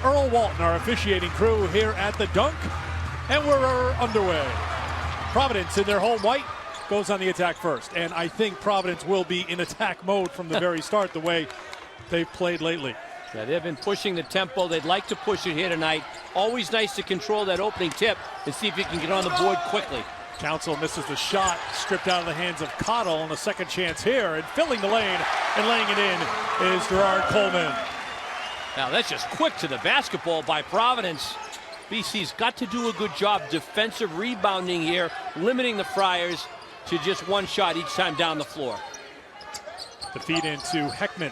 Earl Walton, our officiating crew here at the Dunk, and we're underway. Providence in their home white goes on the attack first, and I think Providence will be in attack mode from the very start, the way they've played lately. Yeah, they've been pushing the tempo. They'd like to push it here tonight. Always nice to control that opening tip and see if you can get on the board quickly. Council misses the shot, stripped out of the hands of Cottle, and a second chance here, and filling the lane and laying it in is Gerard Coleman. Now that's just quick to the basketball by Providence. BC's got to do a good job defensive rebounding here, limiting the Friars to just one shot each time down the floor. The feed into Heckman.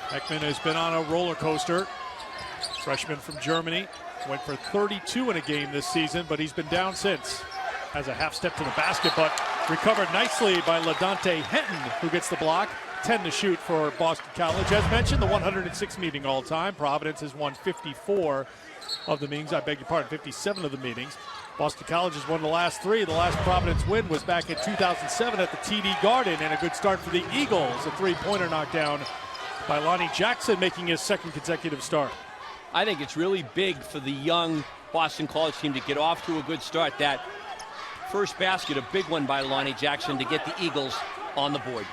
Heckman has been on a roller coaster. Freshman from Germany. Went for 32 in a game this season, but he's been down since. Has a half step to the basket, but recovered nicely by LaDante Henton, who gets the block. 10 to shoot for Boston College. As mentioned, the 106 meeting all time. Providence has won 54 of the meetings. I beg your pardon, 57 of the meetings. Boston College has won the last 3. The last Providence win was back in 2007 at the TD Garden, and a good start for the Eagles. A three-pointer knockdown by Lonnie Jackson, making his second consecutive start. I think it's really big for the young Boston College team to get off to a good start. That first basket, a big one by Lonnie Jackson to get the Eagles on the board.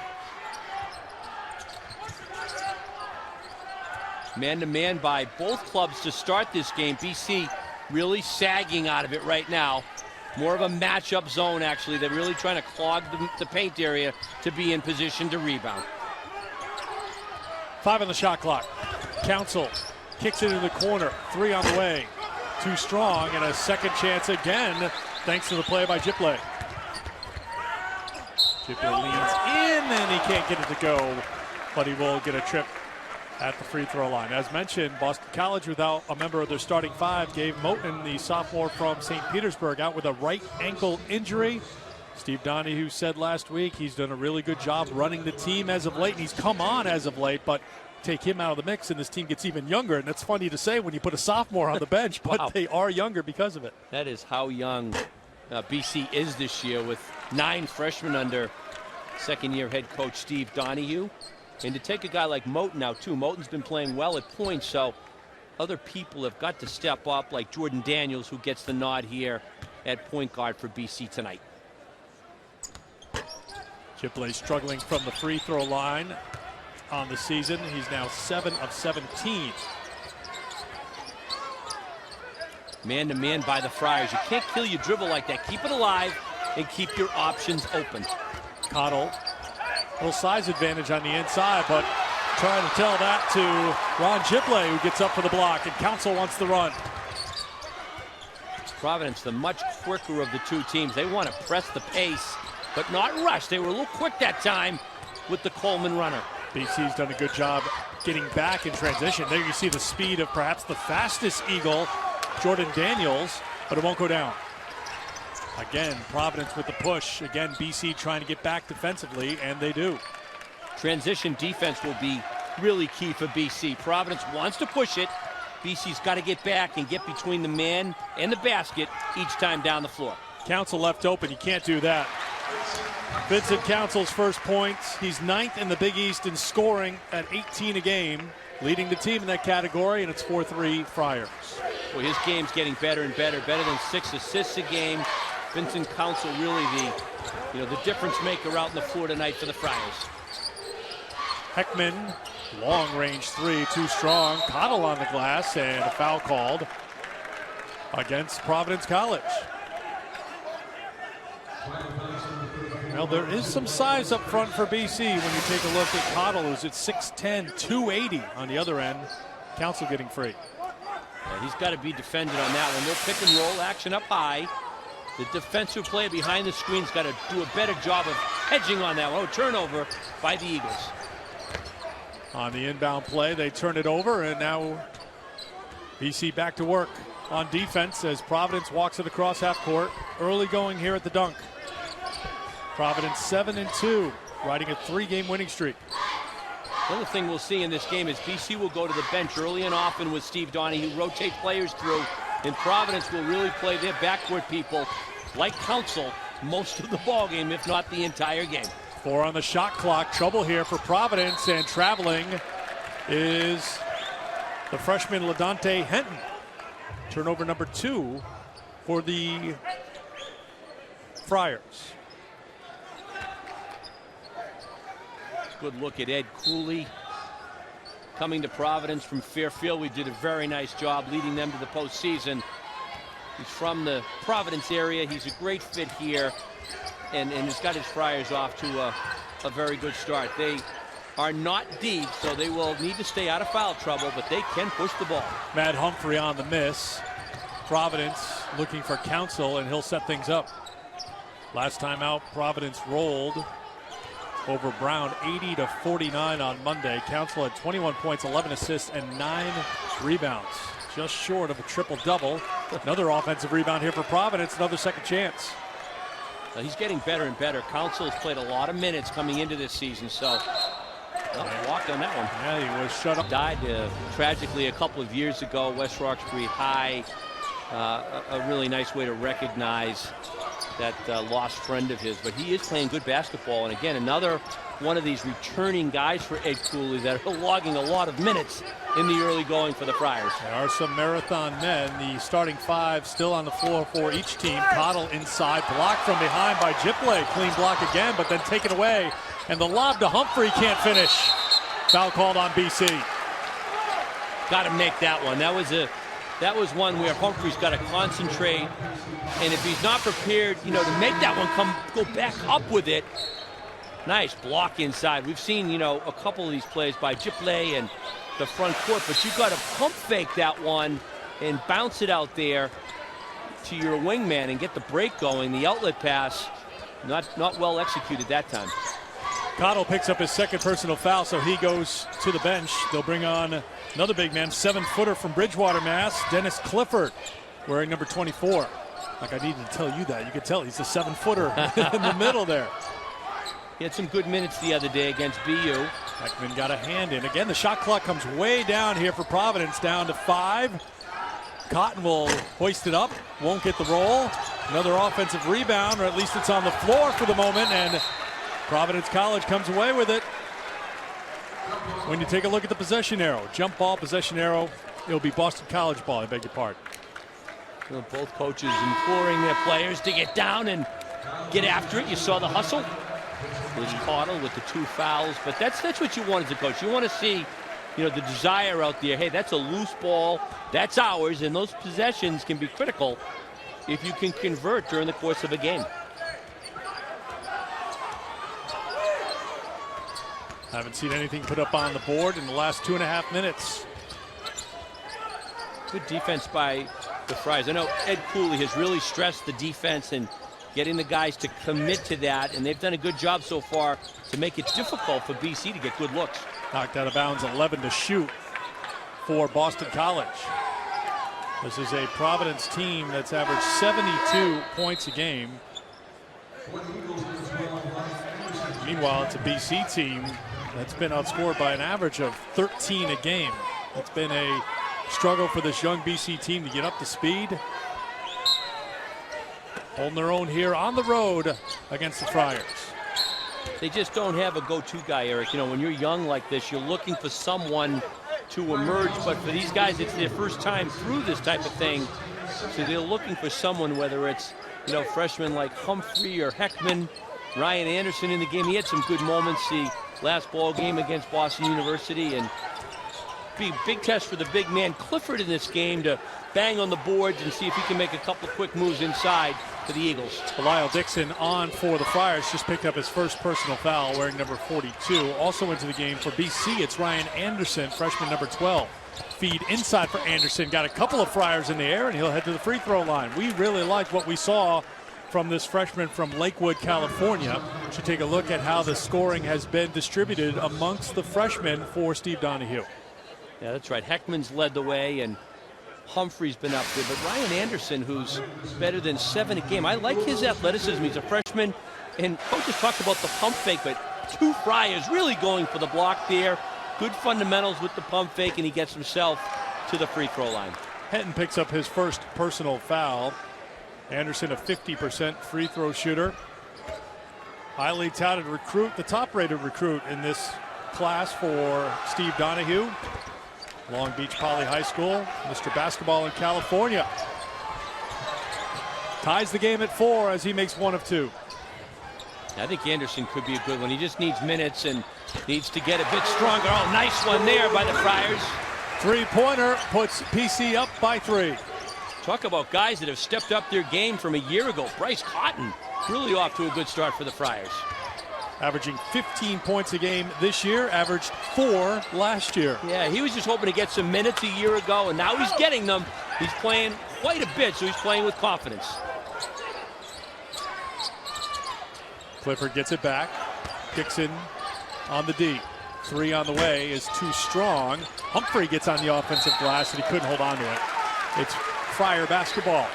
Man-to-man by both clubs to start this game. BC really sagging out of it right now. More of a matchup zone, actually. They're really trying to clog the paint area to be in position to rebound. 5 on the shot clock. Council kicks it in the corner. 3 on the way. Too strong, and a second chance again, thanks to the play by Gipley. Gipley leans in, and he can't get it to go, but he will get a trip at the free throw line. As mentioned, Boston College, without a member of their starting 5, Gabe Moten, the sophomore from St. Petersburg, out with a right ankle injury. Steve Donahue said last week he's done a really good job running the team as of late, and he's come on as of late, but take him out of the mix and this team gets even younger. And that's funny to say when you put a sophomore on the bench, but Wow. They are younger because of it. That is how young BC is this year, with 9 freshmen under second-year head coach Steve Donahue. And to take a guy like Moten now, too. Moten's been playing well at points, so other people have got to step up, like Jordan Daniels, who gets the nod here at point guard for BC tonight. Gipley struggling from the free throw line on the season. He's now 7 of 17. Man-to-man by the Friars. You can't kill your dribble like that. Keep it alive and keep your options open. Cottle, little size advantage on the inside, but trying to tell that to Ron Gipley, who gets up for the block, and Council wants the run. Providence, the much quicker of the two teams. They want to press the pace, but not rush. They were a little quick that time with the Coleman runner. BC's done a good job getting back in transition. There you see the speed of perhaps the fastest Eagle, Jordan Daniels, but it won't go down. Again, Providence with the push. Again, BC trying to get back defensively, and they do. Transition defense will be really key for BC. Providence wants to push it. BC's got to get back and get between the man and the basket each time down the floor. Council left open. You can't do that. Vincent Council's first points. He's 9th in the Big East in scoring at 18 a game, leading the team in that category, and it's 4-3 Friars. Well, his game's getting better and better than 6 assists a game. Vincent Council really the difference maker out in the floor tonight for the Friars. Heckman, long range 3, too strong. Cottle on the glass, and a foul called against Providence College. Well, there is some size up front for BC when you take a look at Cottle, who's at 6'10", 280 on the other end. Council getting free. Yeah, he's got to be defended on that one. They'll pick and roll action up high. The defensive player behind the screen's got to do a better job of hedging on that one. Oh, turnover by the Eagles. On the inbound play, they turn it over, and now BC back to work on defense as Providence walks it across half court. Early going here at the Dunk. Providence 7-2, riding a 3-game winning streak. The other thing we'll see in this game is BC will go to the bench early and often with Steve Donahue, rotate players through, and Providence will really play their backcourt people like Council most of the ball game, if not the entire game. 4 on the shot clock. Trouble here for Providence, and traveling is the freshman LaDante Henton. Turnover number 2 for the Friars. Good look at Ed Cooley coming to Providence from Fairfield. We did a very nice job leading them to the postseason. He's from the Providence area. He's a great fit here, and has got his Friars off to a very good start. They are not deep, so they will need to stay out of foul trouble, but they can push the ball. Matt Humphrey on the miss. Providence looking for Council, and he'll set things up. Last time out, Providence rolled over Brown 80-49 on Monday. Council had 21 points, 11 assists, and 9 rebounds. Just short of a triple-double. Another offensive rebound here for Providence, another second chance. He's getting better and better. Council has played a lot of minutes coming into this season, so walked on that one. Yeah, he was shut up. Died tragically a couple of years ago. West Roxbury High, a really nice way to recognize that lost friend of his, but he is playing good basketball. And again, another one of these returning guys for Ed Cooley that are logging a lot of minutes in the early going for the Friars. There are some marathon men. The starting 5 still on the floor for each team. Cottle inside, blocked from behind by Gipley. Clean block again, but then taken away. And the lob to Humphrey can't finish. Foul called on BC. Got to make that one. That was one where Humphrey's got to concentrate, and if he's not prepared, to make that one go back up with it. Nice block inside. We've seen, a couple of these plays by Gipley and the front court, but you've got to pump fake that one and bounce it out there to your wingman and get the break going. The outlet pass, not well executed that time. Cottle picks up his second personal foul, so he goes to the bench. They'll bring on another big man, 7-footer from Bridgewater, Mass, Dennis Clifford, wearing number 24. Like I needed to tell you that. You could tell he's the 7-footer in the middle there. He had some good minutes the other day against BU. Heckman got a hand in. Again, the shot clock comes way down here for Providence, down to 5. Cotton will hoist it up, won't get the roll. Another offensive rebound, or at least it's on the floor for the moment, and Providence College comes away with it. When you take a look at the possession arrow, jump ball, possession arrow, it'll be Boston College ball, I beg your pardon. Both coaches imploring their players to get down and get after it. You saw the hustle. It was Cottle with the 2 fouls, but that's what you want as a coach. You want to see, the desire out there. Hey, that's a loose ball, that's ours, and those possessions can be critical if you can convert during the course of a game. Haven't seen anything put up on the board in the last 2.5 minutes. Good defense by the Friars. I know Ed Cooley has really stressed the defense and getting the guys to commit to that, and they've done a good job so far to make it difficult for BC to get good looks. Knocked out of bounds, 11 to shoot for Boston College. This is a Providence team that's averaged 72 points a game. Meanwhile, it's a BC team that's been outscored by an average of 13 a game. It's been a struggle for this young BC team to get up to speed. Holding their own here on the road against the Friars. They just don't have a go-to guy, Eric. When you're young like this, you're looking for someone to emerge, but for these guys, it's their first time through this type of thing. So they're looking for someone, whether it's, freshmen like Humphrey or Heckman, Ryan Anderson in the game. He had some good moments the last ball game against Boston University, and big test for the big man Clifford in this game to bang on the boards and see if he can make a couple of quick moves inside for the Eagles. Lyle Dixon on for the Friars, just picked up his first personal foul, wearing number 42. Also into the game for BC, it's Ryan Anderson, freshman number 12. Feed inside for Anderson, got a couple of Friars in the air, and he'll head to the free throw line. We really liked what we saw from this freshman from Lakewood, California. Should take a look at how the scoring has been distributed amongst the freshmen for Steve Donahue. Yeah, that's right. Heckman's led the way, and Humphrey's been up there. But Ryan Anderson, who's better than 7 a game, I like his athleticism. He's a freshman, and coaches talked about the pump fake, but 2 Friars really going for the block there. Good fundamentals with the pump fake, and he gets himself to the free throw line. Henton picks up his first personal foul. Anderson, a 50% free throw shooter. Highly touted recruit, the top-rated recruit in this class for Steve Donahue. Long Beach Poly High School, Mr. Basketball in California. Ties the game at 4 as he makes 1 of 2. I think Anderson could be a good one. He just needs minutes and needs to get a bit stronger. Oh, nice one there by the Friars. Three-pointer puts PC up by 3. Talk about guys that have stepped up their game from a year ago. Bryce Cotton really off to a good start for the Friars. Averaging 15 points a game this year, averaged 4 last year. Yeah, he was just hoping to get some minutes a year ago, and now he's getting them. He's playing quite a bit, so he's playing with confidence. Clifford gets it back. Dixon on the D. 3 on the way is too strong. Humphrey gets on the offensive glass, and he couldn't hold on to it. It's Friar basketball.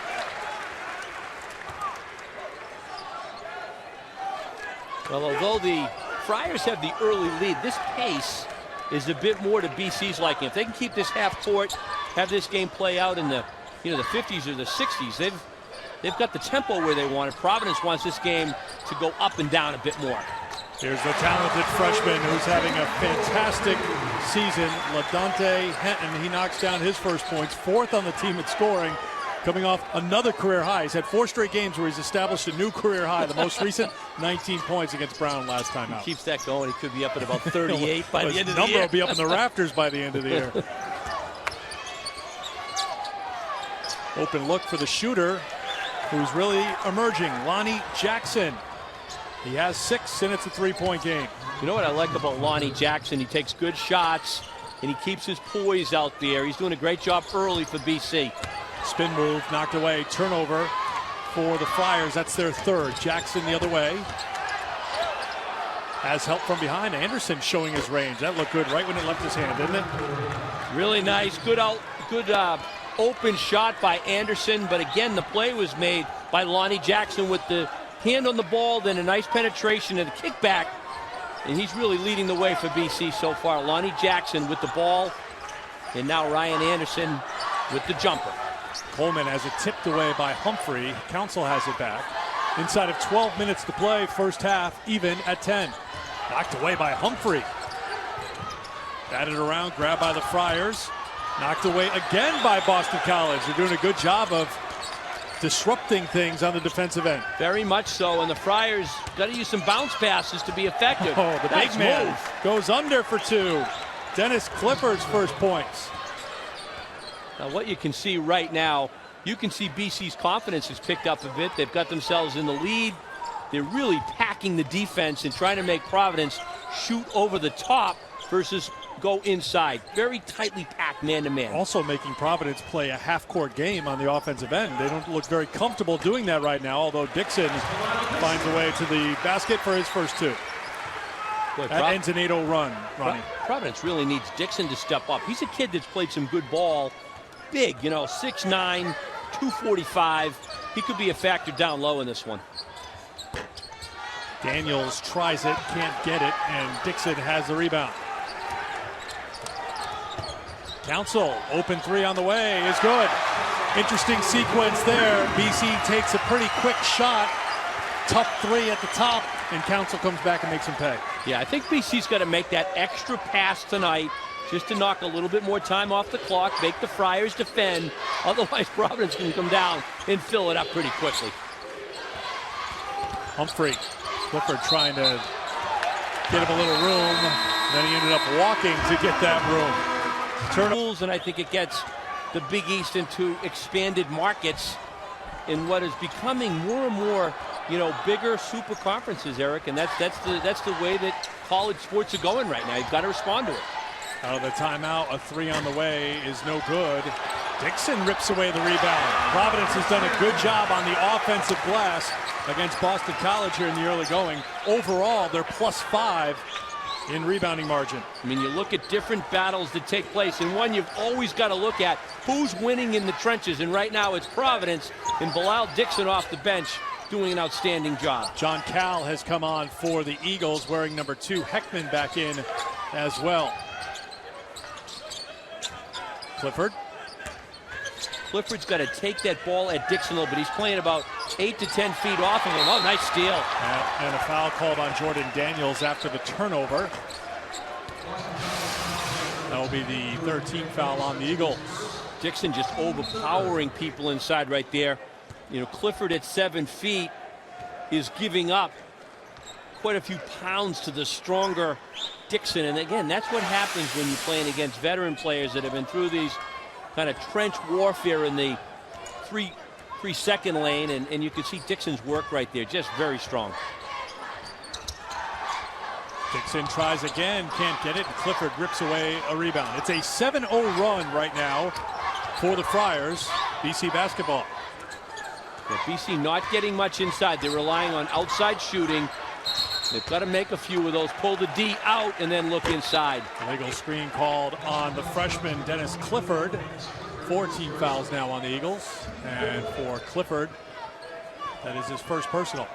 Well, although the Friars have the early lead, this pace is a bit more to BC's liking. If they can keep this half court, have this game play out in the the 50s or the 60s, they've got the tempo where they want it. Providence wants this game to go up and down a bit more. Here's the talented freshman who's having a fantastic season, LaDante Henton. He knocks down his first points, 4th on the team at scoring, coming off another career high. He's had 4 straight games where he's established a new career high. The most recent, 19 points against Brown last time out. He keeps that going. He could be up at about 38 by the end of the year. His number will be up in the rafters by the end of the year. Open look for the shooter who's really emerging, Lonnie Jackson. He has 6, and it's a 3-point game. You know what I like about Lonnie Jackson? He takes good shots, and he keeps his poise out there. He's doing a great job early for BC. Spin move, knocked away, turnover for the Friars. That's their 3rd. Jackson the other way. Has help from behind. Anderson showing his range. That looked good right when it left his hand, didn't it? Really nice. Good open shot by Anderson, but again, the play was made by Lonnie Jackson with the hand on the ball, then a nice penetration and a kickback, and he's really leading the way for BC so far. Lonnie Jackson with the ball, and now Ryan Anderson with the jumper. Coleman has it tipped away by Humphrey. Council has it back. Inside of 12 minutes to play, first half, even at 10. Knocked away by Humphrey. Batted around, grabbed by the Friars. Knocked away again by Boston College. They're doing a good job of disrupting things on the defensive end. Very much so, and the Friars got to use some bounce passes to be effective. Oh, the nice big man move. Goes under for 2. Dennis Clifford's first points. Now, what you can see right now, you can see BC's confidence has picked up a bit. They've got themselves in the lead. They're really packing the defense and trying to make Providence shoot over the top versus go inside. Very tightly packed man-to-man. Also making Providence play a half-court game on the offensive end. They don't look very comfortable doing that right now, although Dixon finds a way to the basket for his first 2. Boy, that ends an 8-0 run, Ronnie. Providence really needs Dixon to step up. He's a kid that's played some good ball. Big, 6'9", 245. He could be a factor down low in this one. Daniels tries it, can't get it, and Dixon has the rebound. Council, open 3 on the way, is good. Interesting sequence there. BC takes a pretty quick shot. Tough 3 at the top, and Council comes back and makes him pay. Yeah, I think BC's got to make that extra pass tonight just to knock a little bit more time off the clock, make the Friars defend. Otherwise, Providence can come down and fill it up pretty quickly. Humphrey, Clifford trying to get him a little room. Then he ended up walking to get that room. Turnovers, and I think it gets the Big East into expanded markets in what is becoming more and more, bigger super conferences, Eric, and that's the way that college sports are going right now. You've got to respond to it. Out of the timeout, a 3 on the way is no good. Dixon rips away the rebound. Providence has done a good job on the offensive glass against Boston College here in the early going. Overall, they're +5 in rebounding margin. I mean, you look at different battles that take place, and one you've always got to look at who's winning in the trenches, and right now it's Providence and Bilal Dixon off the bench doing an outstanding job. John Cal has come on for the Eagles, wearing number 2. Heckman back in as well. Clifford's got to take that ball at Dixon, but he's playing about 8 to 10 feet off of him. Oh, nice steal. And a foul called on Jordan Daniels after the turnover. That will be the 13th foul on the Eagles. Dixon just overpowering people inside right there. You know, Clifford at 7 feet is giving up quite a few pounds to the stronger Dixon. And again, that's what happens when you're playing against veteran players that have been through these kind of trench warfare in the three-second lane. And you can see Dixon's work right there, just very strong. Dixon tries again, can't get it, and Clifford rips away a rebound. It's a 7-0 run right now for the Friars. BC basketball. Yeah, BC not getting much inside. They're relying on outside shooting. They've got to make a few of those, pull the D out, and then look inside. Illegal screen called on the freshman, Dennis Clifford. 14 fouls now on the Eagles. And for Clifford, that is his first personal.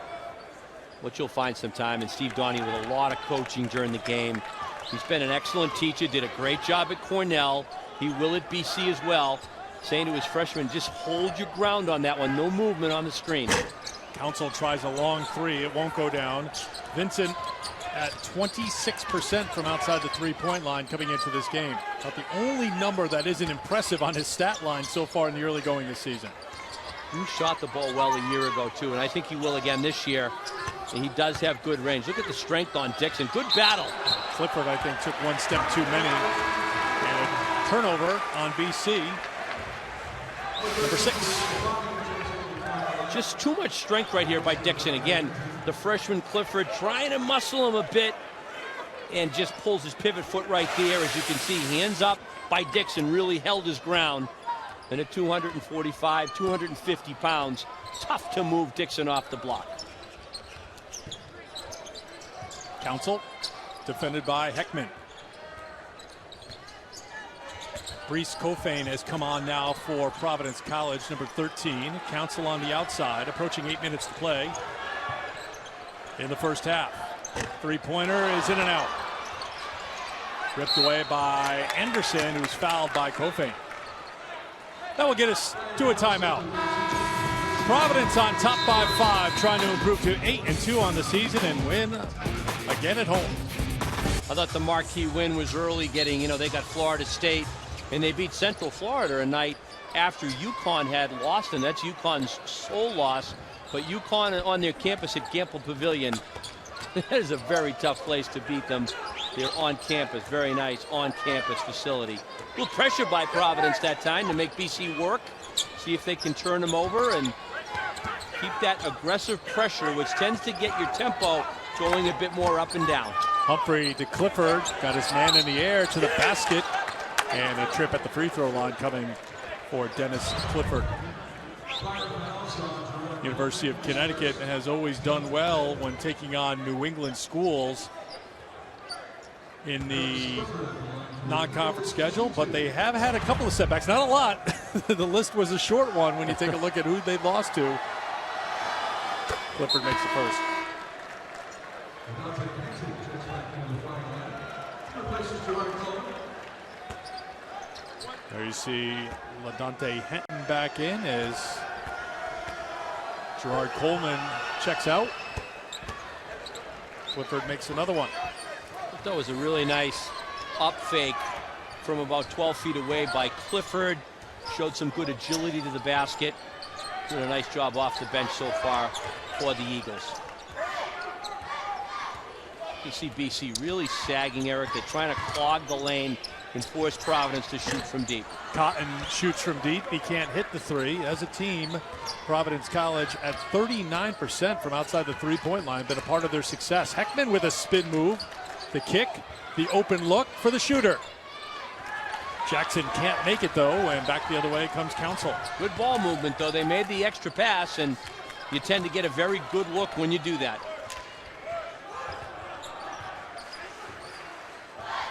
What you'll find sometime, and Steve Donnie with a lot of coaching during the game. He's been an excellent teacher, did a great job at Cornell. He will at BC as well. Saying to his freshmen, just hold your ground on that one. No movement on the screen. Council tries a long three. It won't go down. Vincent at 26% from outside the three-point line coming into this game. But the only number that isn't impressive on his stat line so far in the early going this season. He shot the ball well a year ago, too, and I think he will again this year. And he does have good range. Look at the strength on Dixon. Good battle. Clifford, I think, took one step too many. And a turnover on BC. Number 6. Just too much strength right here by Dixon. Again, the freshman Clifford trying to muscle him a bit and just pulls his pivot foot right there. As you can see, hands up by Dixon, really held his ground. And at 245, 250 pounds, tough to move Dixon off the block. Council, defended by Heckman. Brees Kofane has come on now for Providence College, number 13. Council on the outside, approaching 8 minutes to play in the first half. Three-pointer is in and out. Ripped away by Anderson, who's fouled by Kofane. That will get us to a timeout. Providence on top by 5, trying to improve to 8-2 on the season and win again at home. I thought the marquee win was early getting, they got Florida State, and they beat Central Florida a night after UConn had lost, and that's UConn's sole loss. But UConn on their campus at Gamble Pavilion, that is a very tough place to beat them. They're on campus, very nice on-campus facility. A little pressure by Providence that time to make BC work, see if they can turn them over and keep that aggressive pressure, which tends to get your tempo going a bit more up and down. Humphrey to Clifford, got his man in the air to the basket, and a trip at the free throw line coming for Dennis Clifford. University of Connecticut has always done well when taking on New England schools in the non-conference schedule, but they have had a couple of setbacks, not a lot. The list was a short one when you take a look at who they lost to. Clifford makes the first. There you see LaDante Henton back in as Gerard Coleman checks out. Clifford makes another one. That was a really nice up fake from about 12 feet away by Clifford. Showed some good agility to the basket. Did a nice job off the bench so far for the Eagles. You see BC really sagging, Eric. They're trying to clog the lane and force Providence to shoot from deep. Cotton shoots from deep. He can't hit the three. As a team, Providence College at 39% from outside the three-point line. Been a part of their success. Heckman with a spin move. The kick, the open look for the shooter. Jackson can't make it, though, and back the other way comes Council. Good ball movement, though. They made the extra pass, and you tend to get a very good look when you do that.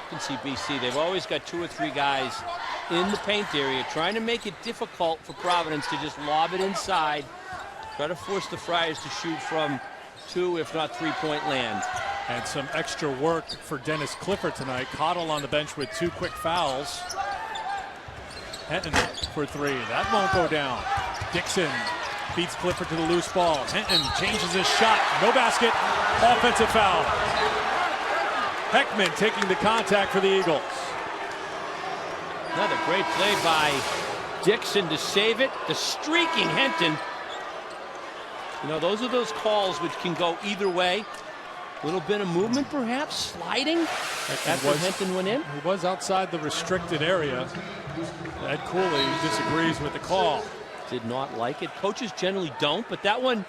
You can see BC. They've always got 2 or 3 guys in the paint area trying to make it difficult for Providence to just lob it inside. Try to force the Friars to shoot from 2, if not 3-point land. And some extra work for Dennis Clifford tonight. Cottle on the bench with 2 quick fouls. Henton for 3. That won't go down. Dixon beats Clifford to the loose ball. Henton changes his shot. No basket. Offensive foul. Heckman taking the contact for the Eagles. Another great play by Dixon to save it. The streaking Henton. You know, those are those calls which can go either way. A little bit of movement, perhaps, sliding. After Henton went in. He was outside the restricted area. Ed Cooley disagrees with the call. Did not like it. Coaches generally don't, but that one,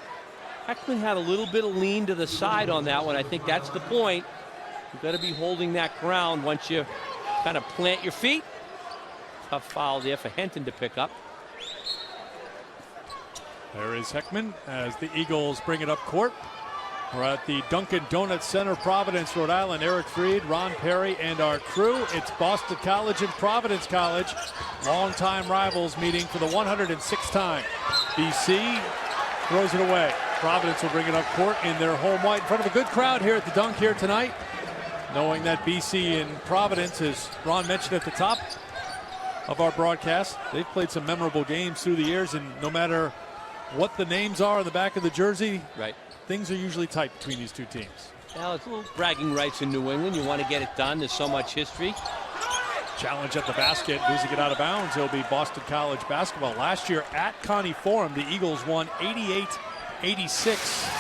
Heckman had a little bit of lean to the side on that one. I think that's the point. You've got to be holding that ground once you kind of plant your feet. Tough foul there for Henton to pick up. There is Heckman as the Eagles bring it up court. We're at the Dunkin' Donuts Center, Providence, Rhode Island. Eric Freed, Ron Perry, and our crew. It's Boston College and Providence College. Longtime rivals meeting for the 106th time. BC throws it away. Providence will bring it up court in their home white in front of a good crowd here at the Dunk here tonight. Knowing that BC and Providence, as Ron mentioned at the top of our broadcast, they've played some memorable games through the years, and no matter what the names are on the back of the jersey, right, things are usually tight between these two teams. Now, it's a little bragging rights in New England. You want to get it done. There's so much history. Challenge at the basket, losing it out of bounds. It'll be Boston College basketball. Last year at Connie Forum, the Eagles won 88-86.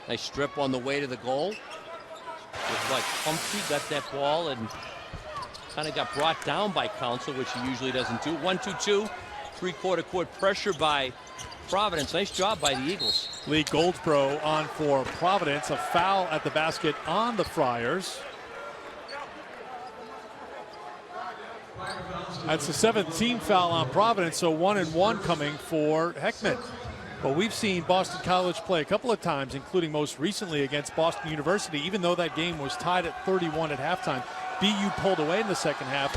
Nice strip on the way to the goal. Looks like Humphrey got that ball and kind of got brought down by Council, which he usually doesn't do. 1-2-2, three-quarter court pressure by Providence. Nice job by the Eagles. Lee Goldsboro on for Providence. A foul at the basket on the Friars. That's the 17th foul on Providence, so 1 and 1 coming for Heckman. But we've seen Boston College play a couple of times, including most recently against Boston University. Even though that game was tied at 31 at halftime, BU pulled away in the second half.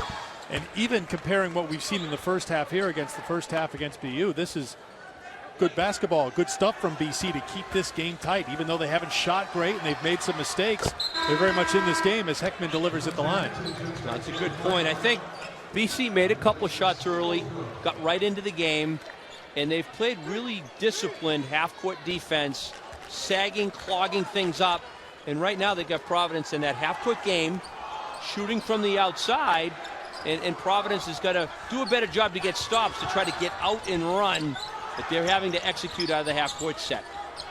And even comparing what we've seen in the first half here against the first half against BU, this is good basketball, good stuff from BC to keep this game tight. Even though they haven't shot great and they've made some mistakes, they're very much in this game as Heckman delivers at the line. That's a good point. I think BC made a couple of shots early, got right into the game, and they've played really disciplined half-court defense, sagging, clogging things up. And right now they got Providence in that half-court game, shooting from the outside, and Providence has got to do a better job to get stops to try to get out and run, but they're having to execute out of the half-court set.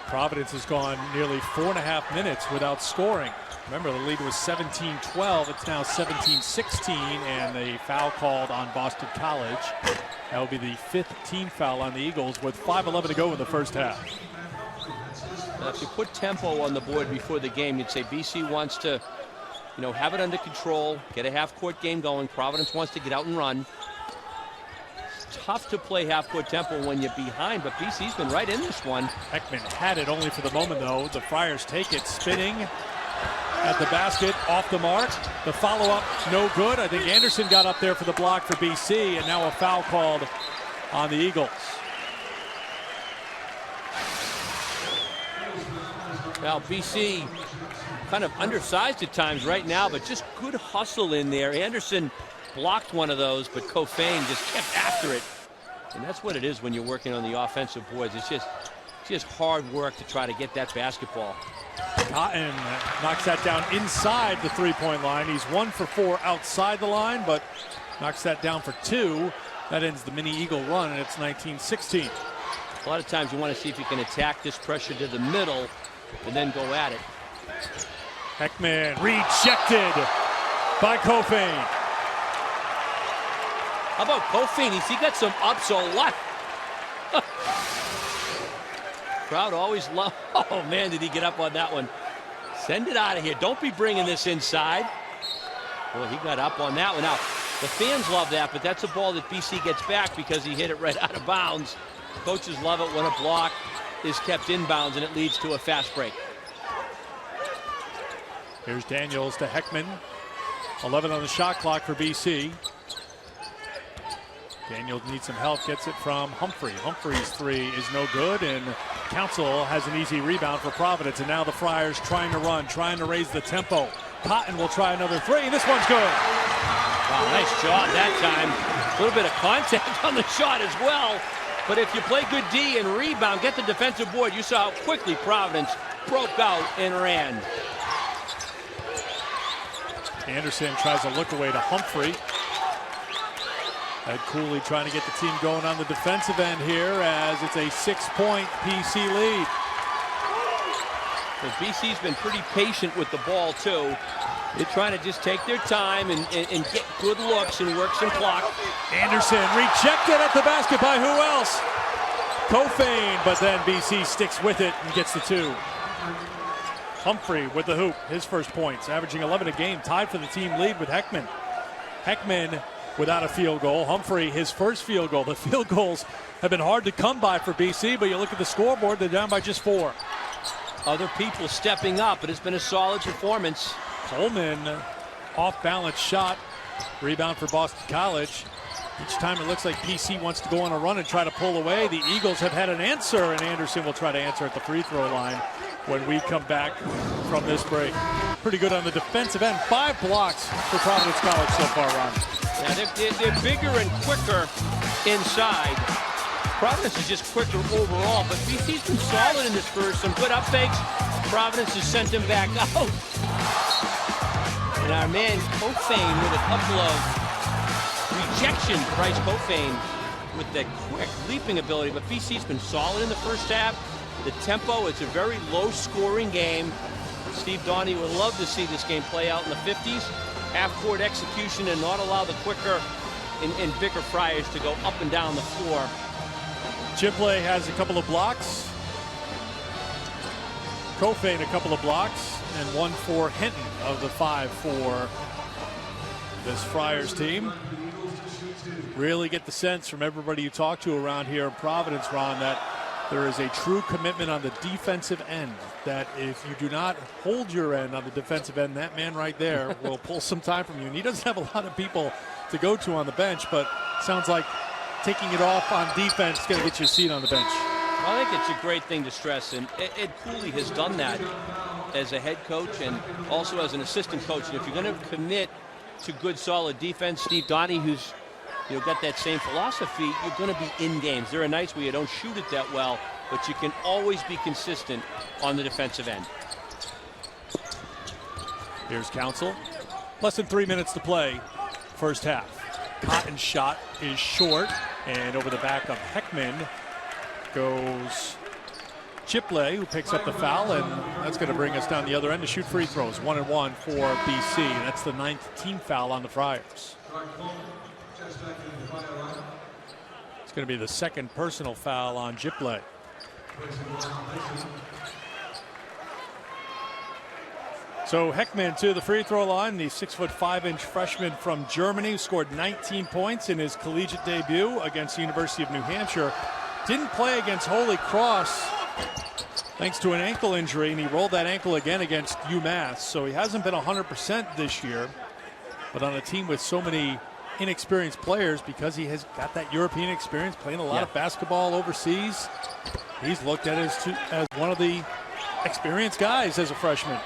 Providence has gone nearly 4.5 minutes without scoring. Remember, the lead was 17-12. It's now 17-16, and a foul called on Boston College. That will be the 5th team foul on the Eagles with 5:11 to go in the first half. Now, if you put tempo on the board before the game, you'd say BC wants to, have it under control, get a half-court game going. Providence wants to get out and run. It's tough to play half-court tempo when you're behind, but BC's been right in this one. Heckman had it only for the moment, though. The Friars take it, spinning at the basket, off the mark. The follow-up, no good. I think Anderson got up there for the block for BC, and now a foul called on the Eagles. Now, BC kind of undersized at times right now, but just good hustle in there. Anderson blocked one of those, but Kofane just kept after it. And that's what it is when you're working on the offensive boards. It's just hard work to try to get that basketball. Cotton knocks that down inside the three-point line. He's 1 for 4 outside the line, but knocks that down for 2. That ends the mini Eagle run, and it's 19-16. A lot of times you want to see if you can attack this pressure to the middle and then go at it. Heckman rejected by Kofane. How about Kofane? He got some ups or what? Crowd always love. Oh, man, did he get up on that one. Send it out of here. Don't be bringing this inside. Well, he got up on that one. Now, the fans love that, but that's a ball that BC gets back because he hit it right out of bounds. Coaches love it when a block is kept in bounds and it leads to a fast break. Here's Daniels to Heckman. 11 on the shot clock for BC. Daniels needs some help, gets it from Humphrey. Humphrey's three is no good, and Council has an easy rebound for Providence. And now the Friars trying to run, trying to raise the tempo. Cotton will try another three, and this one's good. Wow, nice job that time. A little bit of contact on the shot as well. But if you play good D and rebound, get the defensive board, you saw how quickly Providence broke out and ran. Anderson tries to look away to Humphrey. And Cooley trying to get the team going on the defensive end here as it's a 6-point PC lead. Well, BC's been pretty patient with the ball, too. They're trying to just take their time and get good looks and work some clock. Anderson rejected at the basket by who else? Kofane, but then BC sticks with it and gets the 2. Humphrey with the hoop, his first points, averaging 11 a game, tied for the team lead with Heckman. Heckman without a field goal. Humphrey, his first field goal. The field goals have been hard to come by for BC, but you look at the scoreboard, they're down by just 4. Other people stepping up, but it's been a solid performance. Coleman, off-balance shot, rebound for Boston College. Each time it looks like PC wants to go on a run and try to pull away. The Eagles have had an answer, and Anderson will try to answer at the free throw line when we come back from this break. Pretty good on the defensive end. 5 blocks for Providence College so far, Ron. Yeah, they're bigger and quicker inside. Providence is just quicker overall, but BC's been solid in this first. Some good up fakes. Providence has sent them back out. And our man Kofane with a couple of rejections. Bryce Kofane with that quick leaping ability, but BC's been solid in the first half. The tempo, it's a very low-scoring game. Steve Donahue would love to see this game play out in the 50s. Half-court execution and not allow the quicker and bigger Friars to go up and down the floor. Chipley has a couple of blocks. Kofane a couple of blocks, and 1 for Hinton of the 5 for this Friars team. Really get the sense from everybody you talk to around here in Providence, Ron, that there is a true commitment on the defensive end, that if you do not hold your end on the defensive end, that man right there will pull some time from you. And he doesn't have a lot of people to go to on the bench, but sounds like taking it off on defense is going to get you a seat on the bench. Well, I think it's a great thing to stress, and Ed Cooley has done that as a head coach and also as an assistant coach. And if you're going to commit to good, solid defense, Steve Donahue's got that same philosophy. You're going to be in games. There are nights where you don't shoot it that well, but you can always be consistent on the defensive end. Here's Council. Less than 3 minutes to play, first half. Cotton's shot is short, and over the back of Heckman goes Chipley, who picks up the foul, and that's going to bring us down the other end to shoot free throws. 1-1 for BC. That's the 9th team foul on the Friars. It's going to be the 2nd personal foul on Chipley. So Heckman to the free throw line, the 6'5" freshman from Germany, who scored 19 points in his collegiate debut against the University of New Hampshire. Didn't play against Holy Cross thanks to an ankle injury, and he rolled that ankle again against UMass. So he hasn't been 100% this year, but on a team with so many inexperienced players, because he has got that European experience, playing a lot of basketball overseas, he's looked at as one of the experienced guys as a freshman.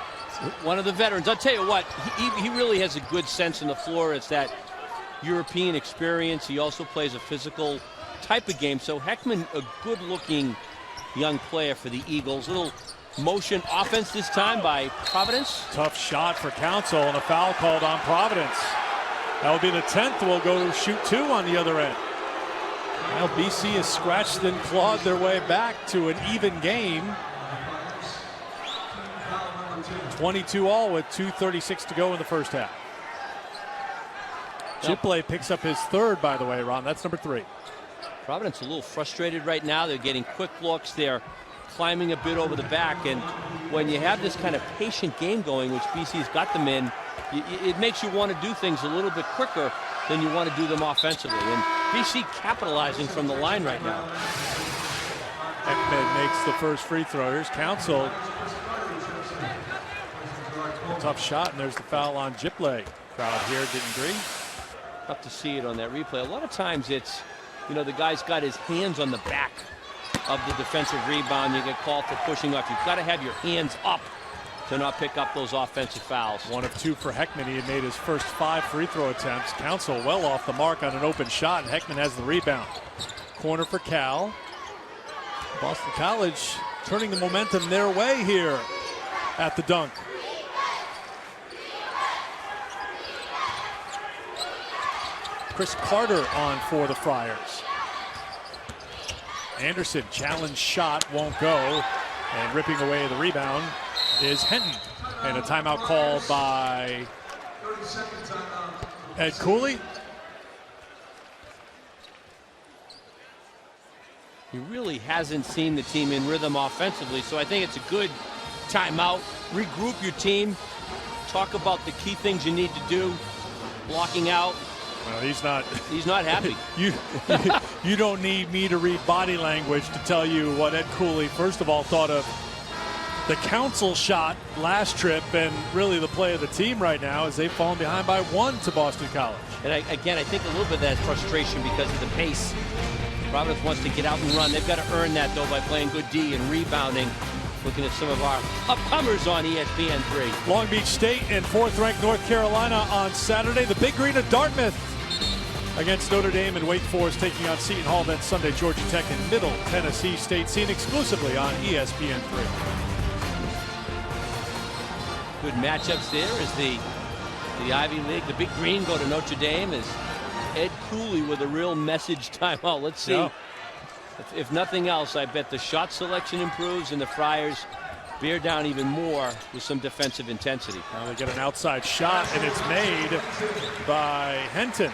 One of the veterans. I'll tell you what, he really has a good sense in the floor. It's that European experience. He also plays a physical type of game. So Heckman, a good-looking young player for the Eagles. Little motion offense this time by Providence. Tough shot for Council, and a foul called on Providence. That will be the 10th. We'll go to shoot 2 on the other end. Now BC has scratched and clawed their way back to an even game. 22-all with 2:36 to go in the first half. Chipley picks up his 3rd, by the way, Ron. That's number 3. Providence a little frustrated right now. They're getting quick looks. They're climbing a bit over the back. And when you have this kind of patient game going, which BC's got them in, it makes you want to do things a little bit quicker than you want to do them offensively. And BC capitalizing from the line right now. Heckman makes the first free throw. Here's Council. Tough shot, and there's the foul on Chipley. Crowd here didn't agree. Tough to see it on that replay. A lot of times it's, the guy's got his hands on the back of the defensive rebound. You get called for pushing off. You've got to have your hands up to not pick up those offensive fouls. 1 of 2 for Heckman. He had made his first 5 free throw attempts. Council well off the mark on an open shot, and Heckman has the rebound. Corner for Cal. Boston College turning the momentum their way here at the dunk. Chris Carter on for the Friars. Anderson, challenge shot, won't go. And ripping away the rebound is Henton. And a timeout called by Ed Cooley. He really hasn't seen the team in rhythm offensively, so I think it's a good timeout. Regroup your team. Talk about the key things you need to do. Blocking out. Well, he's not happy. You don't need me to read body language to tell you what Ed Cooley, first of all, thought of the Council shot last trip, and really the play of the team right now as they've fallen behind by 1 to Boston College. And I think a little bit of that frustration because of the pace. Providence wants to get out and run. They've got to earn that, though, by playing good D and rebounding. Looking at some of our upcomers on ESPN3. Long Beach State and 4th-ranked North Carolina on Saturday. The Big Green of Dartmouth against Notre Dame, and Wake Forest taking on Seton Hall. Then Sunday, Georgia Tech and Middle Tennessee State, seen exclusively on ESPN3. Good matchups there as the Ivy League. The Big Green go to Notre Dame as Ed Cooley with a real message timeout. Let's see. Yeah. If nothing else, I bet the shot selection improves and the Friars bear down even more with some defensive intensity. Now they get an outside shot, and it's made by Henton.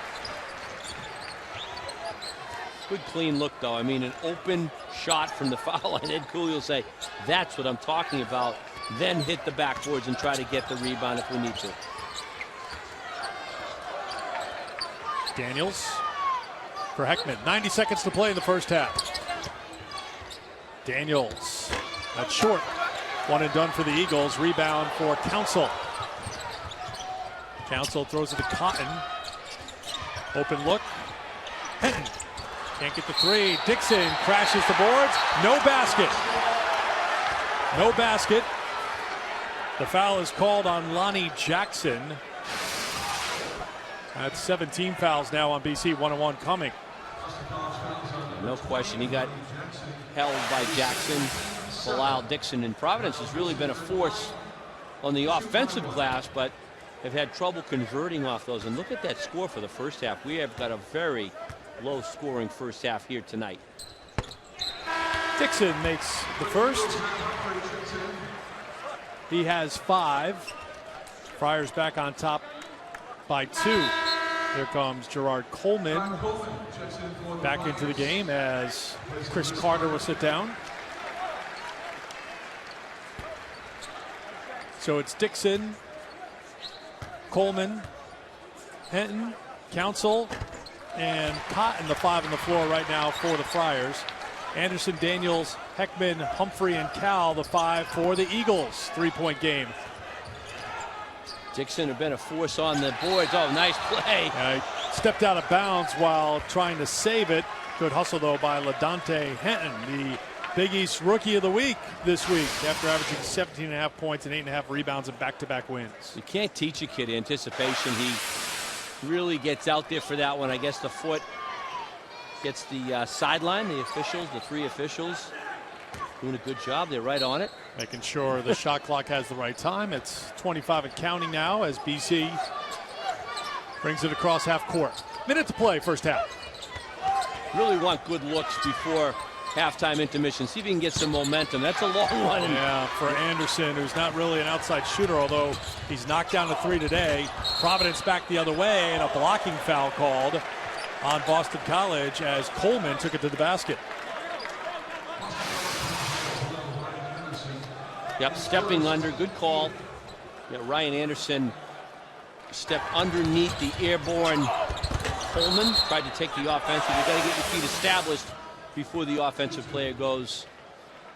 Good clean look, though. I mean, an open shot from the foul line. Ed Cooley will say, that's what I'm talking about. Then hit the backboards and try to get the rebound if we need to. Daniels for Heckman. 90 seconds to play in the first half. Daniels, that's short. 1 and done for the Eagles. Rebound for Council. Council throws it to Cotton. Open look. Henton can't get the 3. Dixon crashes the boards. No basket. No basket. The foul is called on Lonnie Jackson. That's 17 fouls now on BC. 1-1 coming. No question. He got held by Jackson. Bilal Dixon, and Providence has really been a force on the offensive glass, but have had trouble converting off those. And look at that score for the first half. We have got a very low scoring first half here tonight. Dixon makes the first. He has 5. Friars back on top by 2. Here comes Gerard Coleman back into the game as Chris Carter will sit down. So it's Dixon, Coleman, Henton, Council, and Cotton, the 5 on the floor right now for the Friars. Anderson, Daniels, Heckman, Humphrey, and Cal, the 5 for the Eagles. 3-point game. Dixon have been a force on the boards. Oh, nice play. He stepped out of bounds while trying to save it. Good hustle, though, by LaDante Henton, the Big East Rookie of the Week this week, after averaging 17.5 points and 8.5 rebounds in back-to-back wins. You can't teach a kid anticipation. He really gets out there for that one. I guess the foot gets the sideline. The officials, the 3 officials, doing a good job. They're right on it. Making sure the shot clock has the right time. It's 25 and counting now as BC brings it across half court. Minute to play, first half. Really want good looks before halftime intermission. See if you can get some momentum. That's a long one. Yeah, for Anderson, who's not really an outside shooter, although he's knocked down a 3 today. Providence back the other way, and a blocking foul called on Boston College as Coleman took it to the basket. Yep, stepping under, good call. Yeah, Ryan Anderson stepped underneath the airborne Coleman, tried to take the offensive. You got to get your feet established before the offensive player goes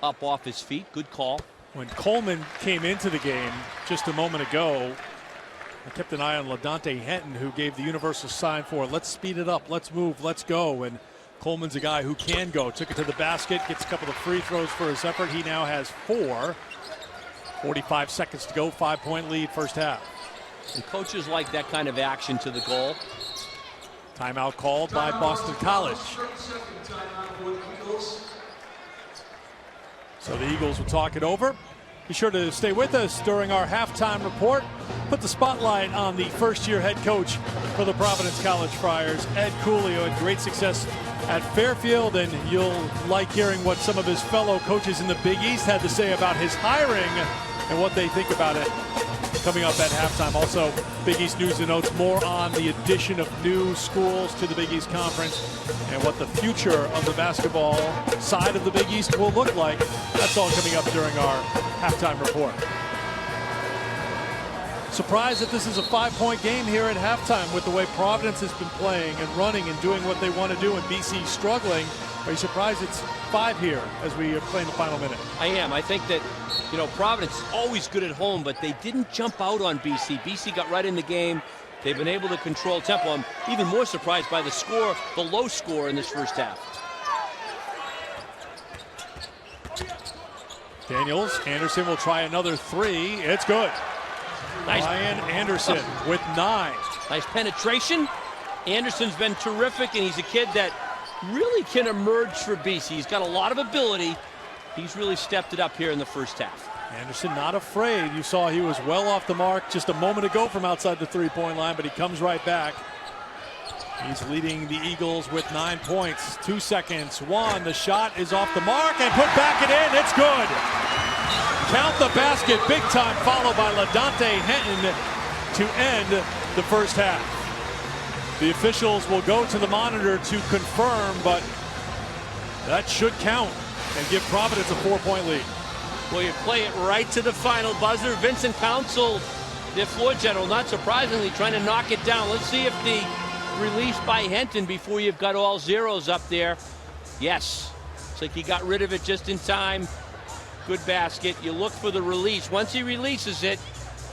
up off his feet. Good call. When Coleman came into the game just a moment ago, I kept an eye on LaDante Henton, who gave the universal sign for let's speed it up, let's move, let's go. And Coleman's a guy who can go. Took it to the basket, gets a couple of free throws for his effort. He now has 4. 45 seconds to go, 5-point lead first half. And coaches like that kind of action to the goal. Timeout called by Boston College. So the Eagles will talk it over. Be sure to stay with us during our halftime report. Put the spotlight on the first-year head coach for the Providence College Friars, Ed Cooley, who had great success at Fairfield, and you'll like hearing what some of his fellow coaches in the Big East had to say about his hiring and what they think about it coming up at halftime. Also, Big East News and Notes, more on the addition of new schools to the Big East Conference and what the future of the basketball side of the Big East will look like. That's all coming up during our halftime report. Surprised that this is a 5-point game here at halftime with the way Providence has been playing and running and doing what they want to do, and BC struggling. Are you surprised it's 5 here as we play in the final minute? I am. I think that, you know, Providence is always good at home, but they didn't jump out on BC. BC got right in the game. They've been able to control tempo. I'm even more surprised by the score, the low score in this first half. Daniels, Anderson will try another 3. It's good. Nice. Ryan Anderson with 9. Nice penetration. Anderson's been terrific, and he's a kid that really can emerge for BC. He's got a lot of ability. He's really stepped it up here in the first half. Anderson not afraid. You saw he was well off the mark just a moment ago from outside the three-point line, but he comes right back. He's leading the Eagles with 9 points. 2 seconds. 1. The shot is off the mark and put back it in. It's good. Count the basket big time, followed by LaDante Henton to end the first half. The officials will go to the monitor to confirm, but that should count and give Providence a 4-point lead. Well, you play it right to the final buzzer. Vincent Council, the floor general, not surprisingly, trying to knock it down. Let's see if the release by Henton before you've got all zeros up there. Yes, it's like he got rid of it just in time. Good basket. You look for the release. Once he releases it,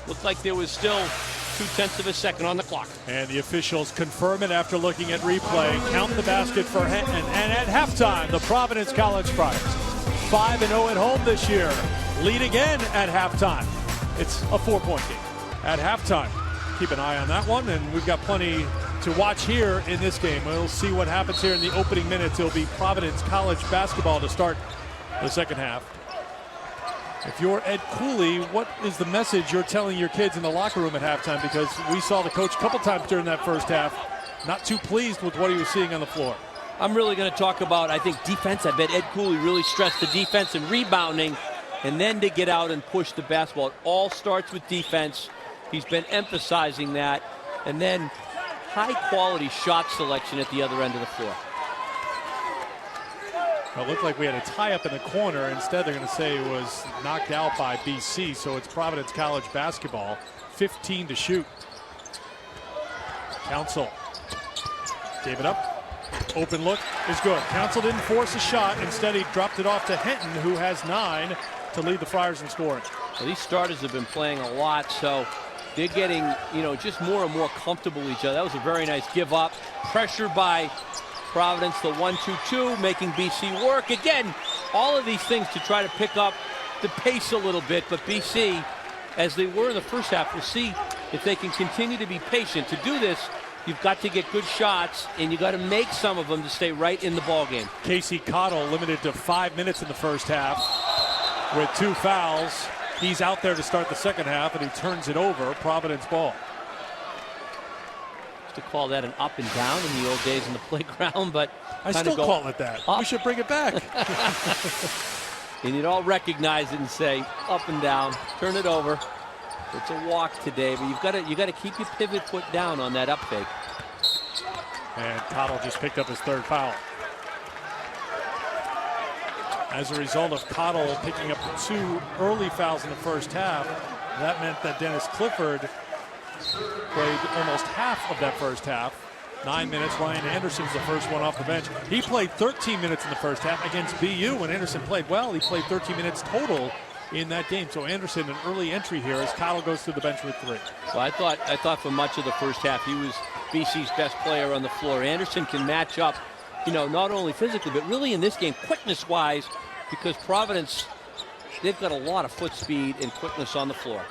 looked like there was still 0.2 of a second on the clock. And the officials confirm it after looking at replay. Count the basket for Henton. And at halftime, the Providence College Friars, 5-0 at home this year, lead again at halftime. It's a 4-point game at halftime. Keep an eye on that one, and we've got plenty to watch here in this game. We'll see what happens here in the opening minutes. It'll be Providence College basketball to start the second half. If you're Ed Cooley, what is the message you're telling your kids in the locker room at halftime? Because we saw the coach a couple times during that first half, not too pleased with what he was seeing on the floor. I'm really going to talk about, I think, defense. I bet Ed Cooley really stressed the defense and rebounding, and then to get out and push the basketball. It all starts with defense. He's been emphasizing that. And then high-quality shot selection at the other end of the floor. Well, it looked like we had a tie-up in the corner. Instead, they're going to say it was knocked out by BC, so it's Providence College basketball. 15 to shoot. Council gave it up. Open look is good. Council didn't force a shot. Instead, he dropped it off to Henton, who has 9 to lead the Friars in scoring. Well, these starters have been playing a lot, so they're getting, you know, just more and more comfortable with each other. That was a very nice give up. Pressure by Providence, the 1-2-2, making BC work. Again, all of these things to try to pick up the pace a little bit, but BC, as they were in the first half, we'll see if they can continue to be patient. To do this, you've got to get good shots, and you've got to make some of them to stay right in the ballgame. Casey Cottle limited to 5 minutes in the first half with 2 fouls. He's out there to start the second half, and he turns it over. Providence ball. To call that an up and down in the old days in the playground, but I still call it that. We should bring it back. And you'd all recognize it and say up and down, turn it over. It's a walk today, but you got to keep your pivot foot down on that up fake. And Cottle just picked up his 3rd foul. As a result of Cottle picking up 2 early fouls in the first half, that meant that Dennis Clifford played almost half of that first half. 9 minutes. Ryan Anderson's the first one off the bench. He played 13 minutes in the first half against BU. When Anderson played well, he played 13 minutes total in that game. So Anderson, an early entry here as Cottle goes to the bench with 3. Well, I thought for much of the first half he was BC's best player on the floor. Anderson can match up, you know, not only physically, but really in this game, quickness-wise, because Providence, they've got a lot of foot speed and quickness on the floor.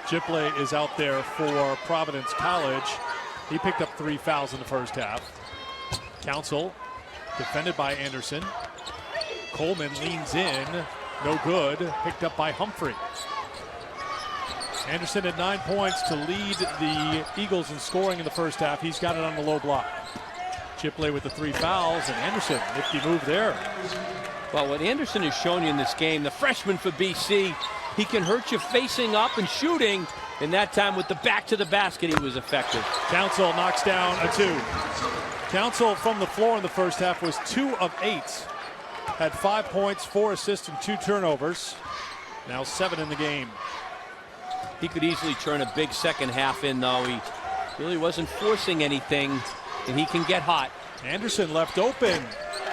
Gipley is out there for Providence College. He picked up 3 fouls in the first half. Council defended by Anderson. Coleman leans in. No good. Picked up by Humphrey. Anderson had 9 points to lead the Eagles in scoring in the first half. He's got it on the low block. Chipley with the 3 fouls, and Anderson, nifty move there. Well, what Anderson has shown you in this game, the freshman for BC, he can hurt you facing up and shooting, and that time with the back to the basket, he was effective. Council knocks down a 2. Council from the floor in the first half was 2 of 8. Had 5 points, 4 assists, and 2 turnovers. Now 7 in the game. He could easily turn a big second half in, though. He really wasn't forcing anything, and he can get hot. Anderson left open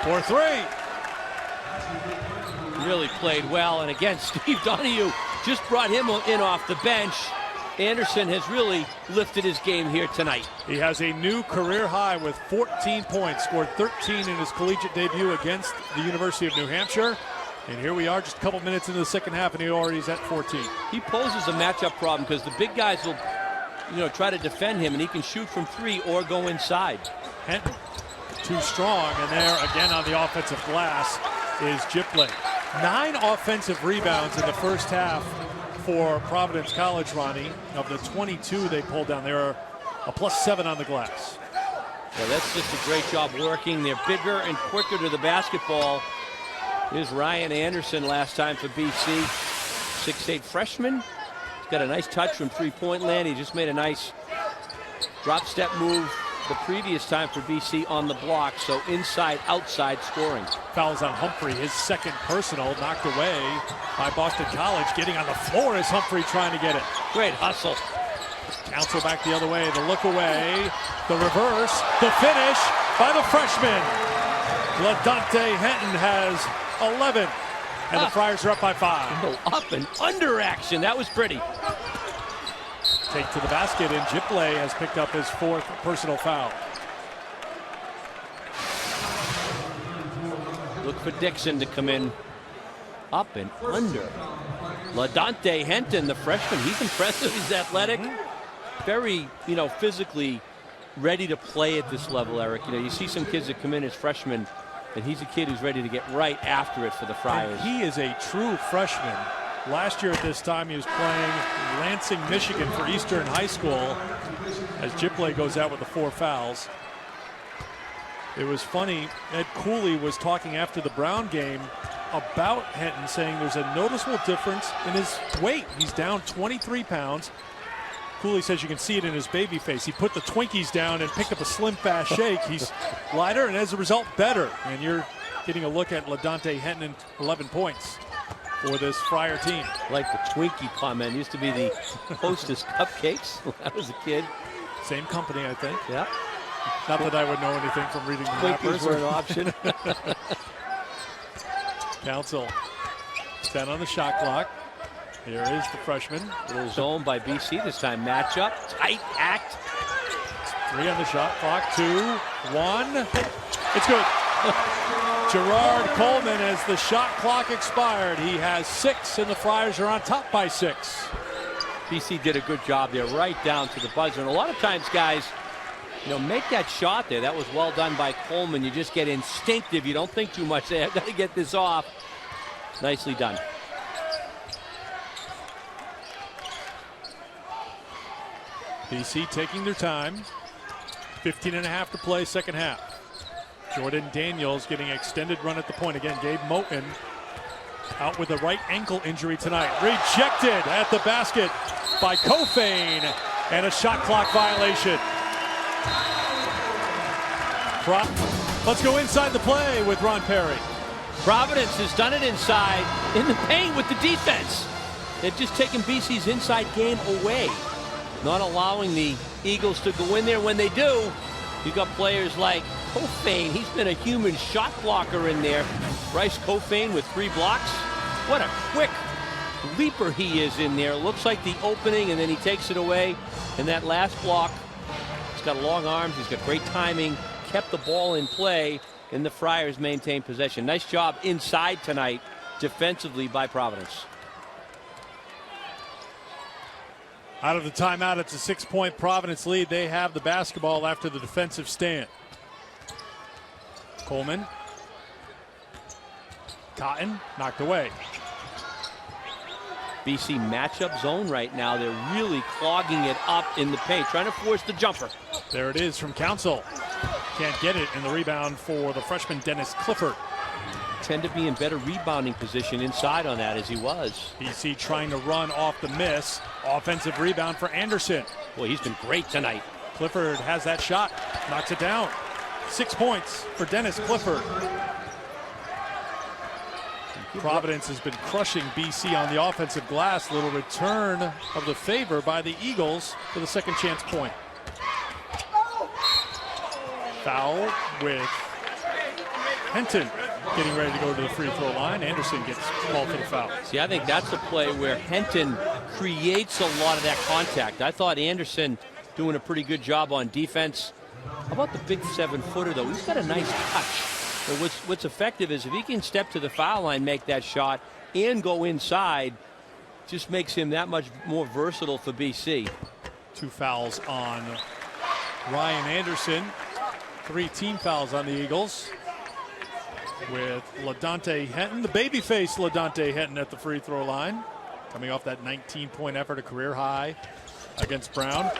for 3. Really played well, and again, Steve Donahue just brought him in off the bench. Anderson has really lifted his game here tonight. He has a new career high with 14 points, scored 13 in his collegiate debut against the University of New Hampshire. And here we are just a couple minutes into the second half, and he already is at 14. He poses a matchup problem because the big guys will, try to defend him, and he can shoot from 3 or go inside. Henton, too strong, and there again on the offensive glass is Chipley. 9 offensive rebounds in the first half for Providence College, Ronnie. Of the 22 they pulled down, they're a +7 on the glass. Well, that's just a great job working. They're bigger and quicker to the basketball. Here's Ryan Anderson last time for BC. 6'8" freshman. He's got a nice touch from three-point land. He just made a nice drop step move the previous time for BC on the block. So inside, outside scoring. Fouls on Humphrey, his second personal, knocked away by Boston College. Getting on the floor is Humphrey trying to get it. Great hustle. Council back the other way, the look away, the reverse, the finish by the freshman. LaDontae Henton has 11, and the Friars are up by 5. Oh, up and under action. That was pretty. Take to the basket, and Chipley has picked up his 4th personal foul. Look for Dixon to come in. Up and under. LaDontae Henton, the freshman, he's impressive. He's athletic. Very, physically ready to play at this level, Eric. You see some kids that come in as freshmen, and he's a kid who's ready to get right after it for the Friars. And he is a true freshman. Last year at this time, he was playing Lansing, Michigan for Eastern High School as Chipley goes out with the 4 fouls. It was funny, Ed Cooley was talking after the Brown game about Henton, saying there's a noticeable difference in his weight. He's down 23 pounds. Cooley says you can see it in his baby face. He put the Twinkies down and picked up a slim fast shake. He's lighter and as a result better. And you're getting a look at LaDontae Henton and 11 points for this Friar team. Like the Twinkie comment. Used to be the Hostess Cupcakes when I was a kid. Same company, I think. Yeah. Not that I would know anything from reading the Twinkies were an option. Council 10 on the shot clock. Here is the freshman. Little zone by BC this time. Matchup, tight act. 3 on the shot clock. 2, 1. It's good. Gerard Coleman, as the shot clock expired, he has 6, and the Friars are on top by 6. BC did a good job there, right down to the buzzer. And a lot of times, guys, make that shot there. That was well done by Coleman. You just get instinctive. You don't think too much. I've got to get this off. Nicely done. BC taking their time. 15.5 to play, second half. Jordan Daniels getting extended run at the point. Again, Gabe Moten out with a right ankle injury tonight. Rejected at the basket by Kofane, and a shot clock violation. Let's go inside the play with Ron Perry. Providence has done it inside in the paint with the defense. They've just taken BC's inside game away, not allowing the Eagles to go in there. When they do, you've got players like Kofane. He's been a human shot blocker in there. Bryce Kofane with 3 blocks. What a quick leaper he is in there. Looks like the opening, and then he takes it away. And that last block, he's got long arms. He's got great timing. Kept the ball in play, and the Friars maintain possession. Nice job inside tonight defensively by Providence. Out of the timeout, it's a 6-point Providence lead. They have the basketball after the defensive stand. Coleman. Cotton knocked away. BC matchup zone right now. They're really clogging it up in the paint, trying to force the jumper. There it is from Council. Can't get it in the rebound for the freshman Dennis Clifford. Tend to be in better rebounding position inside on that as he was. BC trying to run off the miss. Offensive rebound for Anderson. Boy, he's been great tonight. Clifford has that shot, knocks it down. 6 points for Dennis Clifford. Providence has been crushing BC on the offensive glass. Little return of the favor by the Eagles for the second chance point. Foul with Henton getting ready to go to the free throw line. Anderson gets called for the foul. See, I think that's the play where Henton creates a lot of that contact. I thought Anderson doing a pretty good job on defense. How about the big 7-footer, though? He's got a nice touch. But what's effective is if he can step to the foul line, make that shot, and go inside, just makes him that much more versatile for BC. 2 fouls on Ryan Anderson. 3 team fouls on the Eagles. With LaDante Henton, the babyface LaDante Henton at the free throw line. Coming off that 19-point effort, a career high against Brown.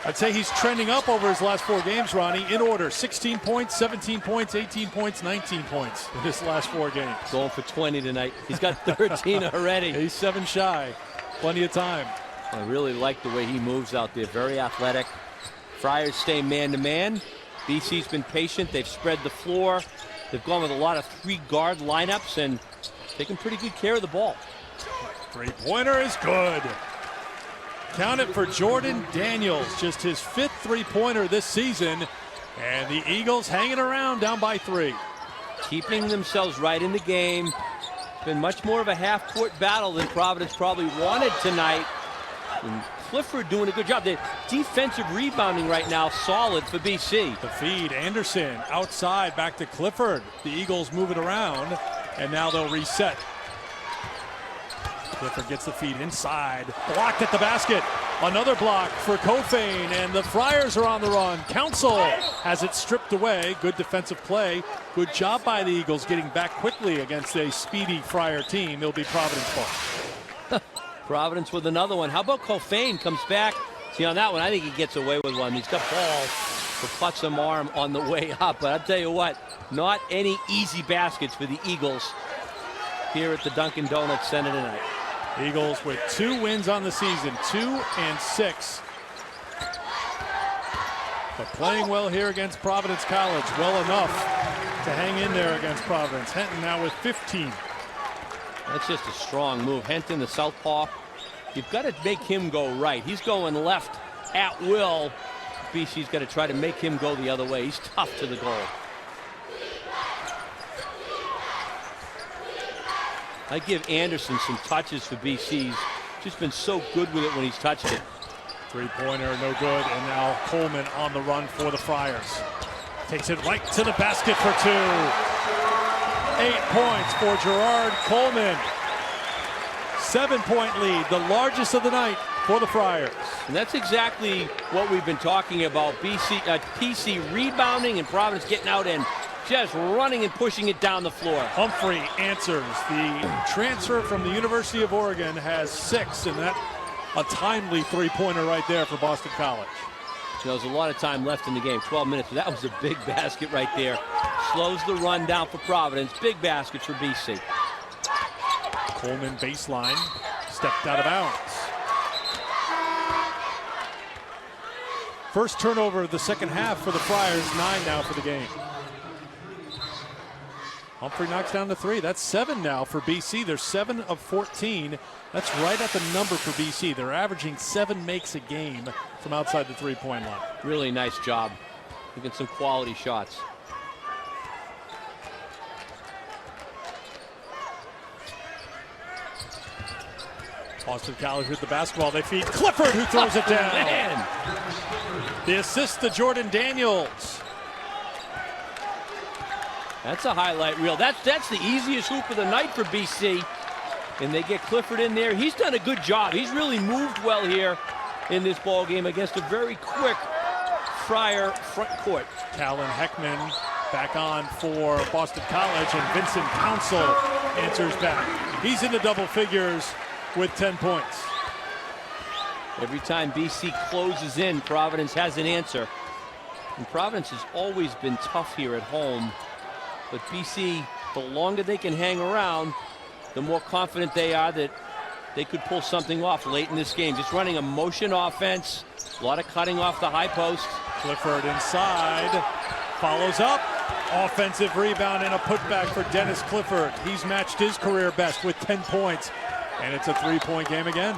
I'd say he's trending up over his last 4 games, Ronnie, in order. 16 points, 17 points, 18 points, 19 points in his last 4 games. Going for 20 tonight. He's got 13 already. He's 7 shy. Plenty of time. I really like the way he moves out there. Very athletic. Friars stay man-to-man. BC's been patient. They've spread the floor. They've gone with a lot of 3-guard lineups and taken pretty good care of the ball. 3-pointer is good. Count it for Jordan Daniels, just his 5th 3-pointer this season, and the Eagles hanging around down by 3. Keeping themselves right in the game. It's been much more of a half-court battle than Providence probably wanted tonight. And Clifford doing a good job. The defensive rebounding right now solid for BC. The feed, Anderson outside, back to Clifford. The Eagles move it around, and now they'll reset. Clifford gets the feed inside, blocked at the basket. Another block for Kofane, and the Friars are on the run. Council has it stripped away. Good defensive play. Good job by the Eagles getting back quickly against a speedy Friar team. It'll be Providence ball. Providence with another one. How about Kofane comes back? See, on that one, I think he gets away with one. He's got ball for Clutchum arm on the way up. But I'll tell you what, not any easy baskets for the Eagles here at the Dunkin' Donuts Center tonight. Eagles with 2 wins on the season, 2-6. But playing well here against Providence College, well enough to hang in there against Providence. Henton now with 15. That's just a strong move. Henton, the southpaw, you've got to make him go right. He's going left at will. BC's got to try to make him go the other way. He's tough to the goal. I give Anderson some touches for BC's. Just been so good with it when he's touched it. 3-pointer, no good, and now Coleman on the run for the Friars. Takes it right to the basket for 2. 8 points for Gerard Coleman. 7-point lead, the largest of the night for the Friars. And that's exactly what we've been talking about. PC rebounding and Providence getting out and just running and pushing it down the floor. Humphrey answers. The transfer from the University of Oregon has 6, and that a timely 3-pointer right there for Boston College. You know, there's a lot of time left in the game, 12 minutes. That was a big basket right there. Slows the run down for Providence. Big baskets for BC. Coleman baseline, stepped out of bounds. First turnover of the second half for the Friars, 9 now for the game. Humphrey knocks down to 3. That's 7 now for BC. They're 7 of 14. That's right at the number for BC. They're averaging 7 makes a game from outside the 3-point line. Really nice job. Making some quality shots. Boston College with the basketball. They feed Clifford, who throws it down. Man. The assist to Jordan Daniels. That's a highlight reel. That's the easiest hoop of the night for BC. And they get Clifford in there. He's done a good job. He's really moved well here in this ball game against a very quick Friar front court. Callan Heckman back on for Boston College, and Vincent Council answers back. He's in the double figures with 10 points. Every time BC closes in, Providence has an answer. And Providence has always been tough here at home. But BC, the longer they can hang around, the more confident they are that they could pull something off late in this game. Just running a motion offense, a lot of cutting off the high post. Clifford inside, follows up. Offensive rebound and a putback for Dennis Clifford. He's matched his career best with 10 points. And it's a 3-point game again.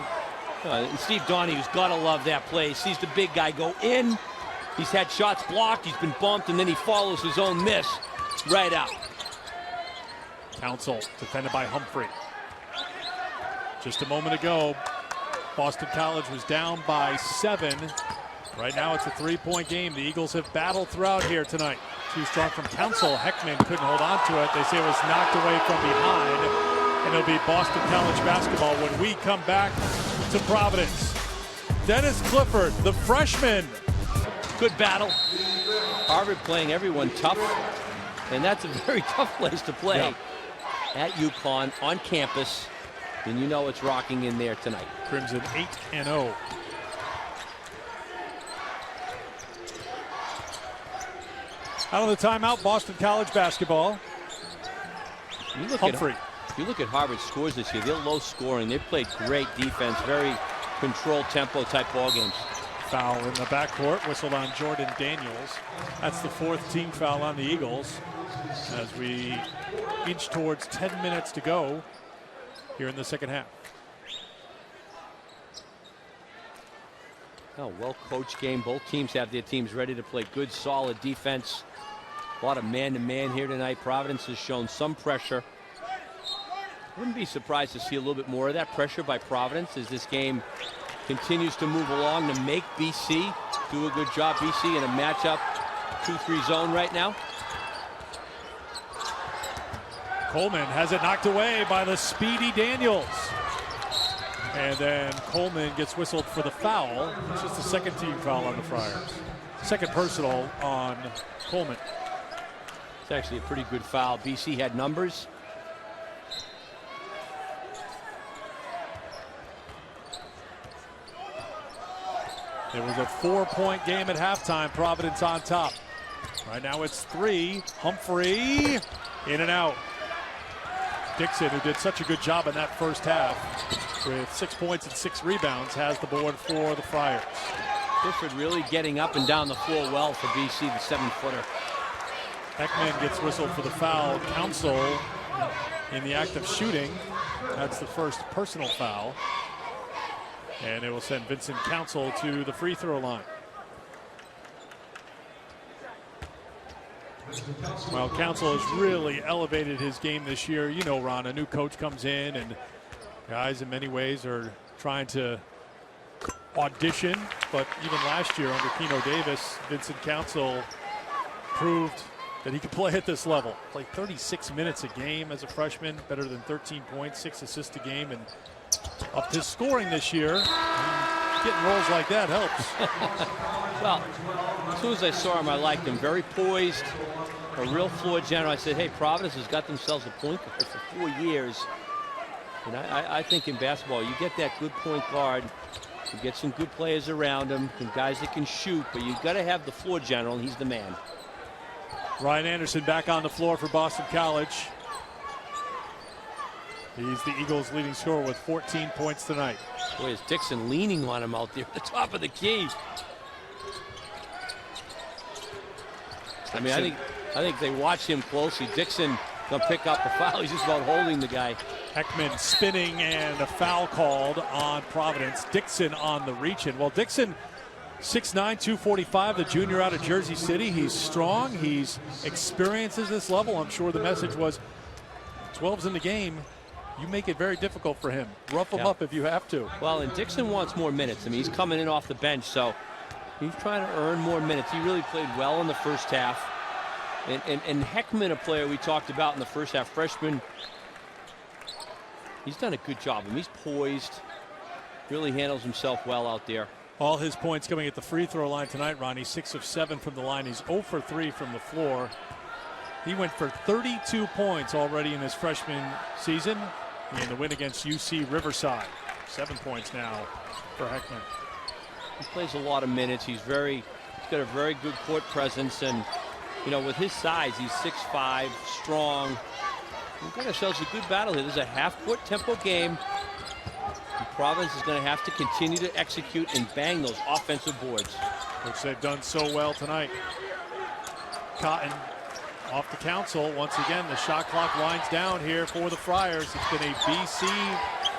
And Steve Donahue's got to love that play. He sees the big guy go in. He's had shots blocked. He's been bumped, and then he follows his own miss right out. Council defended by Humphrey. Just a moment ago, Boston College was down by 7. Right now it's a 3-point game. The Eagles have battled throughout here tonight. Too strong from Council. Heckman couldn't hold on to it. They say it was knocked away from behind. And it'll be Boston College basketball when we come back to Providence. Dennis Clifford, the freshman. Good battle. Harvard playing everyone tough. And that's a very tough place to play. At UConn, on campus. And you know it's rocking in there tonight. Crimson 8-0. Out of the timeout, Boston College basketball. Humphrey. You look at Harvard's scores this year, they're low scoring. They've played great defense, very controlled tempo type ball games. Foul in the backcourt, whistled on Jordan Daniels. That's the 4th team foul on the Eagles as we inch towards 10 minutes to go here in the second half. Oh, well-coached game. Both teams have their teams ready to play good, solid defense. A lot of man-to-man here tonight. Providence has shown some pressure. Wouldn't be surprised to see a little bit more of that pressure by Providence as this game continues to move along to make BC do a good job. BC in a matchup 2-3 zone right now. Coleman has it knocked away by the speedy Daniels. And then Coleman gets whistled for the foul. It's just the 2nd team foul on the Friars. 2nd personal on Coleman. It's actually a pretty good foul. BC had numbers. It was a 4-point game at halftime. Providence on top. Right now it's 3. Humphrey in and out. Dixon, who did such a good job in that first half with 6 points and 6 rebounds, has the board for the Friars. Clifford really getting up and down the floor well for BC, the 7-footer. Heckman gets whistled for the foul. Council in the act of shooting. That's the first personal foul. And it will send Vincent Council to the free throw line. Well, Council has really elevated his game this year. You know, Ron, a new coach comes in and guys in many ways are trying to audition. But even last year under Keno Davis, Vincent Council proved that he could play at this level. Played 36 minutes a game as a freshman, better than 13 points, 6 assists a game, and up his scoring this year. Getting rolls like that helps. Well, as soon as I saw him, I liked him. Very poised, a real floor general. I said, hey, Providence has got themselves a point guard for 4 years. And I think in basketball, you get that good point guard. You get some good players around him, some guys that can shoot, but you've got to have the floor general, and he's the man. Ryan Anderson back on the floor for Boston College. He's the Eagles' leading scorer with 14 points tonight. Boy, is Dixon leaning on him out there at the top of the key. I mean, I think they watch him closely. Dixon gonna pick up a foul. He's just about holding the guy. Heckman spinning and a foul called on Providence. Dixon on the reach-in. Well, Dixon, 6'9", 245, the junior out of Jersey City. He's strong. He's experienced at this level. I'm sure the message was 12's in the game. You make it very difficult for him. Rough him up if you have to. Well, and Dixon wants more minutes. I mean, he's coming in off the bench, so he's trying to earn more minutes. He really played well in the first half. And Heckman, a player we talked about in the first half, freshman, he's done a good job. I mean, he's poised, really handles himself well out there. All his points coming at the free throw line tonight, Ronnie. 6 of 7 from the line. He's 0 for 3 from the floor. He went for 32 points already in his freshman season in the win against UC Riverside. 7 points now for Heckman. He plays a lot of minutes. He's got a very good court presence, and you know, with his size, he's 6'5", strong. We've got ourselves a good battle here. This is a half-court tempo game. And Providence is going to have to continue to execute and bang those offensive boards, which they've done so well tonight. Cotton off the council. Once again, the shot clock winds down here for the Friars. It's been a BC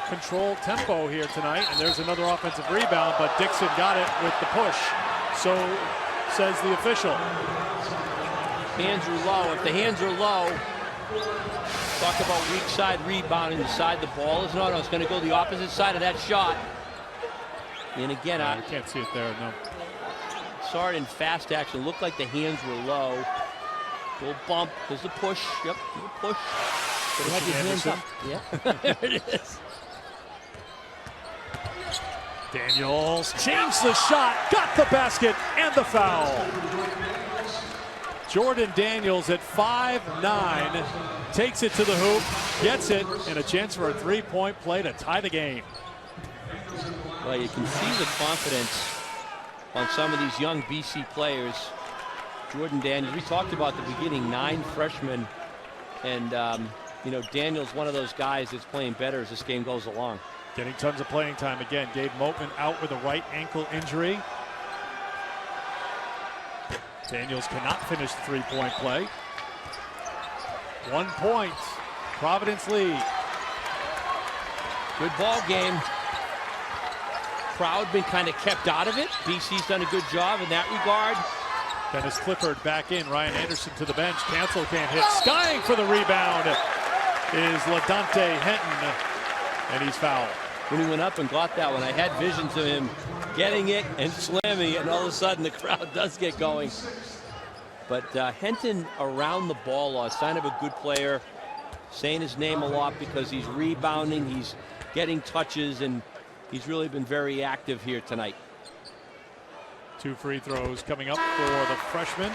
controlled tempo here tonight, and there's another offensive rebound, but Dixon got it with the push. So says the official. Hands are low. If the hands are low, talk about weak side rebounding. The side the ball is not. It's going to go the opposite side of that shot. And again, I can't see it there. No. Saw it in fast action. Looked like the hands were low. Little bump. There's the push. Yep, the push. But have your hands up. Yep. There it is. Daniels changed the shot, got the basket and the foul. Jordan Daniels at 5'9", takes it to the hoop, gets it, and a chance for a three-point play to tie the game. Well, you can see the confidence on some of these young BC players. Jordan Daniels, we talked about the beginning, 9 freshmen, and you know, Daniels one of those guys that's playing better as this game goes along. Getting tons of playing time again. Gabe Moatman out with a right ankle injury. Daniels cannot finish the three-point play. 1 point. Providence lead. Good ball game. Crowd been kind of kept out of it. BC's done a good job in that regard. Dennis Clifford back in. Ryan Anderson to the bench. Cancel can't hit. Skying for the rebound is LaDante Henton, and he's fouled. When he went up and got that one, I had visions of him getting it and slamming it, and all of a sudden the crowd does get going. But Henton around the ball, a sign of a good player, saying his name a lot because he's rebounding, he's getting touches, and he's really been very active here tonight. 2 free throws coming up for the freshman.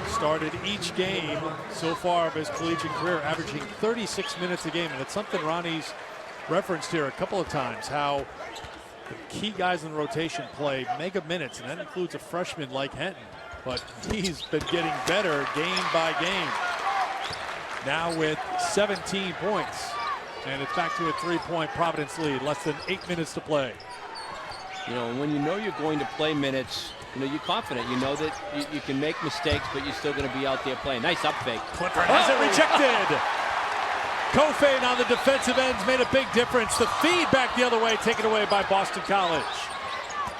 Started each game so far of his collegiate career, averaging 36 minutes a game, and it's something Ronnie's referenced here a couple of times, how the key guys in the rotation play mega minutes, and that includes a freshman like Henton. But he's been getting better game by game. Now with 17 points, and it's back to a 3-point Providence lead. Less than 8 minutes to play. You know, when you know you're going to play minutes, you know, you're confident. You know that you can make mistakes, but you're still going to be out there playing. Nice up fake. Clifford has it rejected. Kofane on the defensive ends made a big difference. The feed back the other way, taken away by Boston College.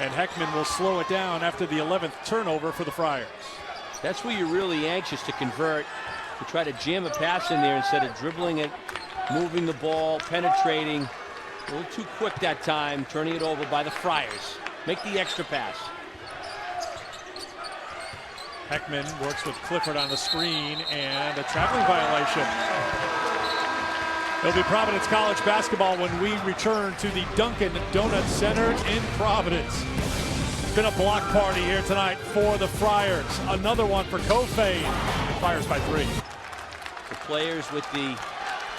And Heckman will slow it down after the 11th turnover for the Friars. That's where you're really anxious to convert, to try to jam a pass in there instead of dribbling it, moving the ball, penetrating. A little too quick that time, turning it over by the Friars. Make the extra pass. Heckman works with Clifford on the screen, and a traveling violation. It'll be Providence College basketball when we return to the Dunkin' Donuts Center in Providence. It's been a block party here tonight for the Friars. Another one for Kofane. Friars by 3. The players with the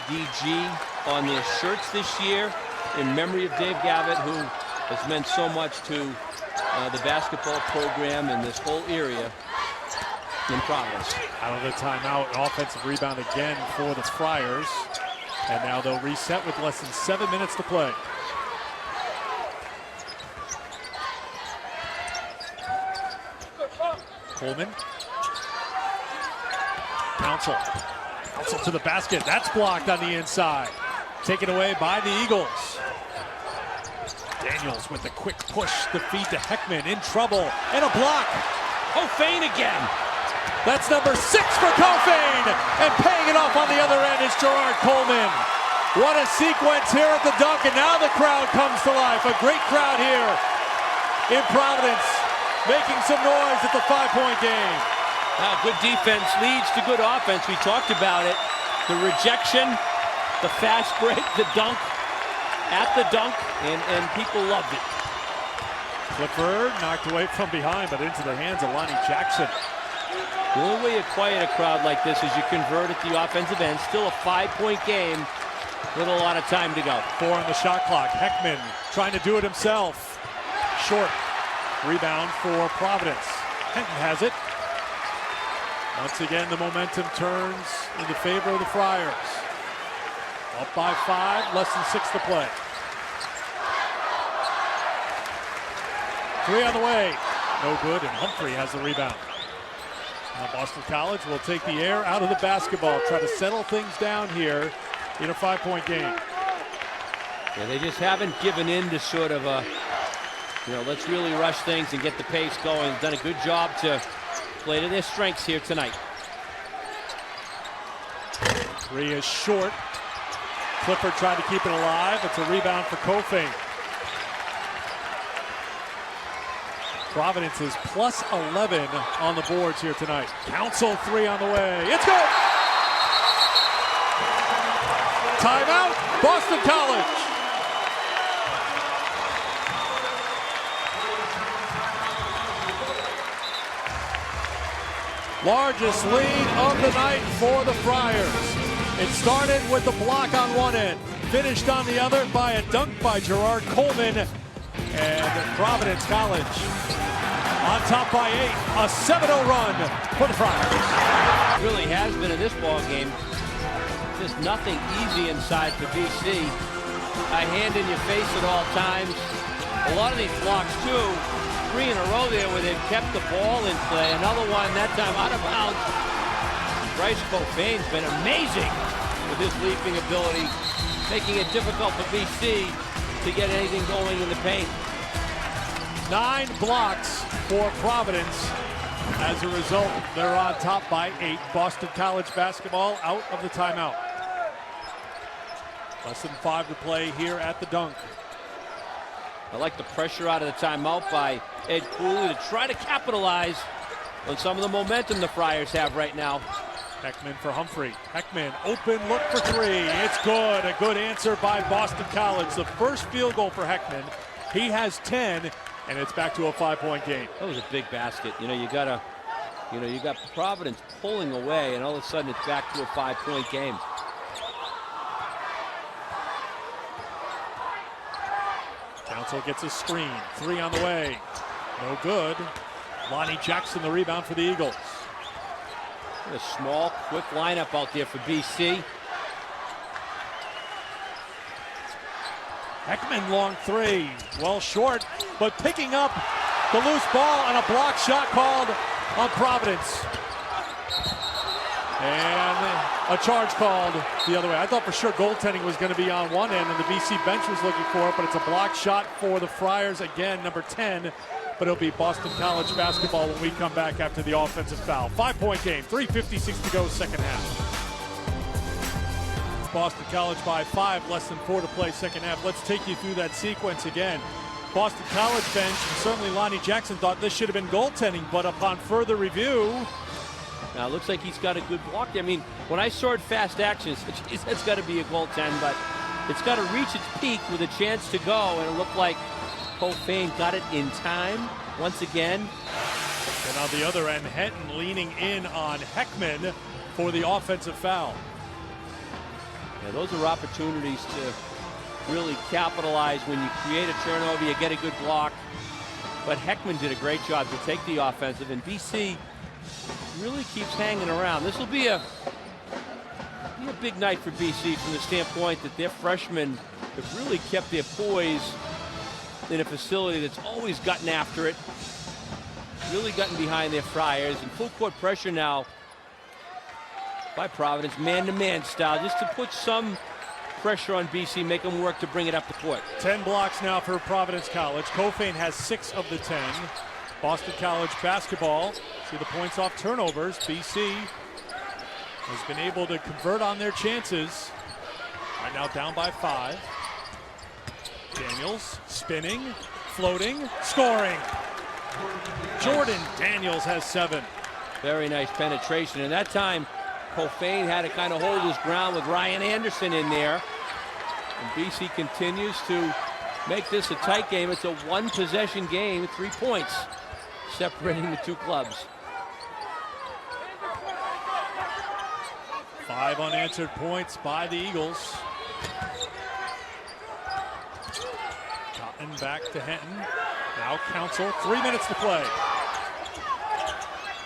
DG on their shirts this year in memory of Dave Gavitt, who has meant so much to the basketball program in this whole area in Providence. Out of the timeout, an offensive rebound again for the Friars. And now they'll reset with less than 7 minutes to play. Coleman. Council to the basket. That's blocked on the inside. Taken away by the Eagles. Daniels with the quick push. The feed to Heckman. In trouble. And a block. Kofane again. That's number 6 for Kofane. And paying it off on the other end is Gerard Coleman. What a sequence here at the dunk, and now the crowd comes to life. A great crowd here in Providence, making some noise at the 5-point game. Good defense leads to good offense. We talked about it. The rejection, the fast break, the dunk, at the dunk, and people loved it. Clifford knocked away from behind, but into the hands of Lonnie Jackson. The only way you quiet a crowd like this is you convert at the offensive end. Still a 5-point game. Little lot of time to go. 4 on the shot clock. Heckman trying to do it himself. Short. Rebound for Providence. Henton has it. Once again, the momentum turns in the favor of the Friars. Up by 5, less than 6 to play. 3 on the way. No good, and Humphrey has the rebound. Now Boston College will take the air out of the basketball, try to settle things down here in a 5-point game. Yeah, they just haven't given in to sort of a, let's really rush things and get the pace going. They've done a good job to play to their strengths here tonight. 3 is short. Clifford tried to keep it alive. It's a rebound for Cofain. Providence is plus 11 on the boards here tonight. Council 3 on the way. It's good! Timeout, Boston College. Largest lead of the night for the Friars. It started with the block on one end, finished on the other by a dunk by Gerard Coleman, and Providence College on top by 8, a 7-0 run for the Friars. It really has been in this ball game. Just nothing easy inside for BC. A hand in your face at all times. A lot of these blocks too. 3 in a row there where they've kept the ball in play. Another one, that time out of bounds. Bryce Cofain's been amazing with his leaping ability, making it difficult for BC to get anything going in the paint. 9 blocks for Providence. As a result, they're on top by 8. Boston College basketball out of the timeout. Less than 5 to play here at the dunk. I like the pressure out of the timeout by Ed Cooley to try to capitalize on some of the momentum the Friars have right now. Heckman for Humphrey. Heckman, open look for 3. It's good. A good answer by Boston College. The first field goal for Heckman. He has 10, and it's back to a 5-point game. That was a big basket. You got Providence pulling away, and all of a sudden it's back to a 5-point game. Council gets a screen. 3 on the way. No good. Lonnie Jackson the rebound for the Eagles. A small, quick lineup out there for BC. Heckman long 3. Well short, but picking up the loose ball on a block shot called on Providence. And a charge called the other way. I thought for sure goaltending was going to be on one end and the BC bench was looking for it, but it's a block shot for the Friars again, number 10. But it'll be Boston College basketball when we come back after the offensive foul. 5-point game, 3:56 to go, second half. Boston College by 5, less than 4 to play, second half. Let's take you through that sequence again. Boston College bench, and certainly Lonnie Jackson thought this should have been goaltending, but upon further review. Now it looks like he's got a good block there. I mean, when I saw it fast actions, it's got to be a goaltend, but it's got to reach its peak with a chance to go, and it looked like Cofain got it in time once again. And on the other end, Henton leaning in on Heckman for the offensive foul. Yeah, those are opportunities to really capitalize. When you create a turnover, you get a good block. But Heckman did a great job to take the offensive, and BC really keeps hanging around. This will be a big night for BC from the standpoint that their freshmen have really kept their poise in a facility that's always gotten after it, really gotten behind their Friars, and full court pressure now by Providence, man-to-man style, just to put some pressure on BC, make them work to bring it up the court. 10 blocks now for Providence College. Cofain has 6 of the 10. Boston College basketball, see the points off turnovers. BC has been able to convert on their chances. Right now down by 5. Daniels spinning, floating, scoring. Jordan Daniels has 7. Very nice penetration, and that time Cofain had to kind of hold his ground with Ryan Anderson in there. And BC continues to make this a tight game. It's a 1-possession game, 3 points separating the two clubs. 5 unanswered points by the Eagles. Cotton back to Henton. Now Council, 3 minutes to play.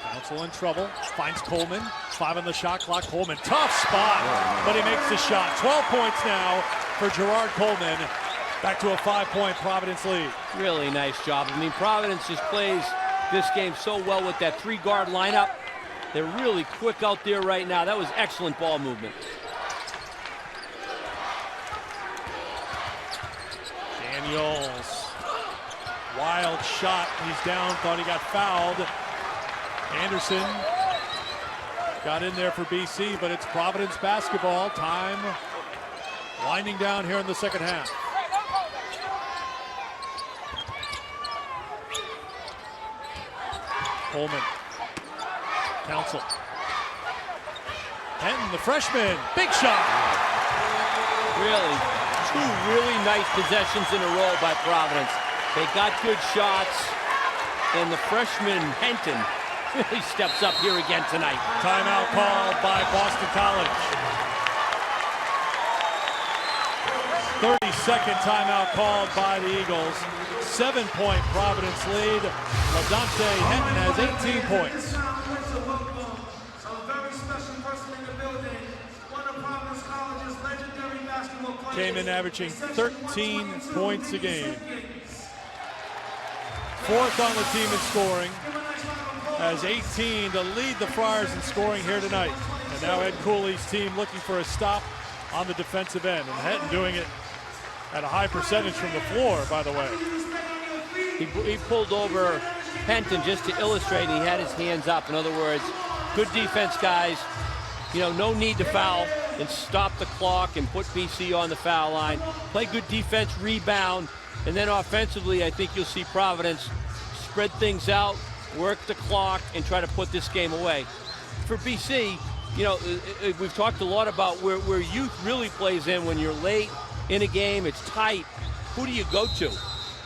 Council in trouble, finds Coleman. 5 on the shot clock. Coleman, tough spot, but he makes the shot. 12 points now for Gerard Coleman. Back to a 5-point Providence lead. Really nice job. I mean, Providence just plays this game so well with that 3-guard lineup. They're really quick out there right now. That was excellent ball movement. Daniels, wild shot. He's down, thought he got fouled. Anderson got in there for BC, but it's Providence basketball. Time winding down here in the second half. Coleman, Council. Henton, the freshman, big shot. Really, 2 really nice possessions in a row by Providence. They got good shots, and the freshman, Henton, really steps up here again tonight. Timeout called by Boston College. 30-second timeout called by the Eagles. 7-point Providence lead. LaDante Henton has 18 points. Came in averaging 13 points a game. 4th on the team in scoring. Has 18 to lead the Friars in scoring here tonight. And now Ed Cooley's team looking for a stop on the defensive end. And Henton doing it at a high percentage from the floor, by the way. He pulled over Henton just to illustrate. He had his hands up. In other words, good defense, guys. You know, no need to foul and stop the clock and put BC on the foul line. Play good defense, rebound, and then offensively, I think you'll see Providence spread things out, work the clock, and try to put this game away. For BC, you know, we've talked a lot about where youth really plays in. When you're late in a game, it's tight. Who do you go to?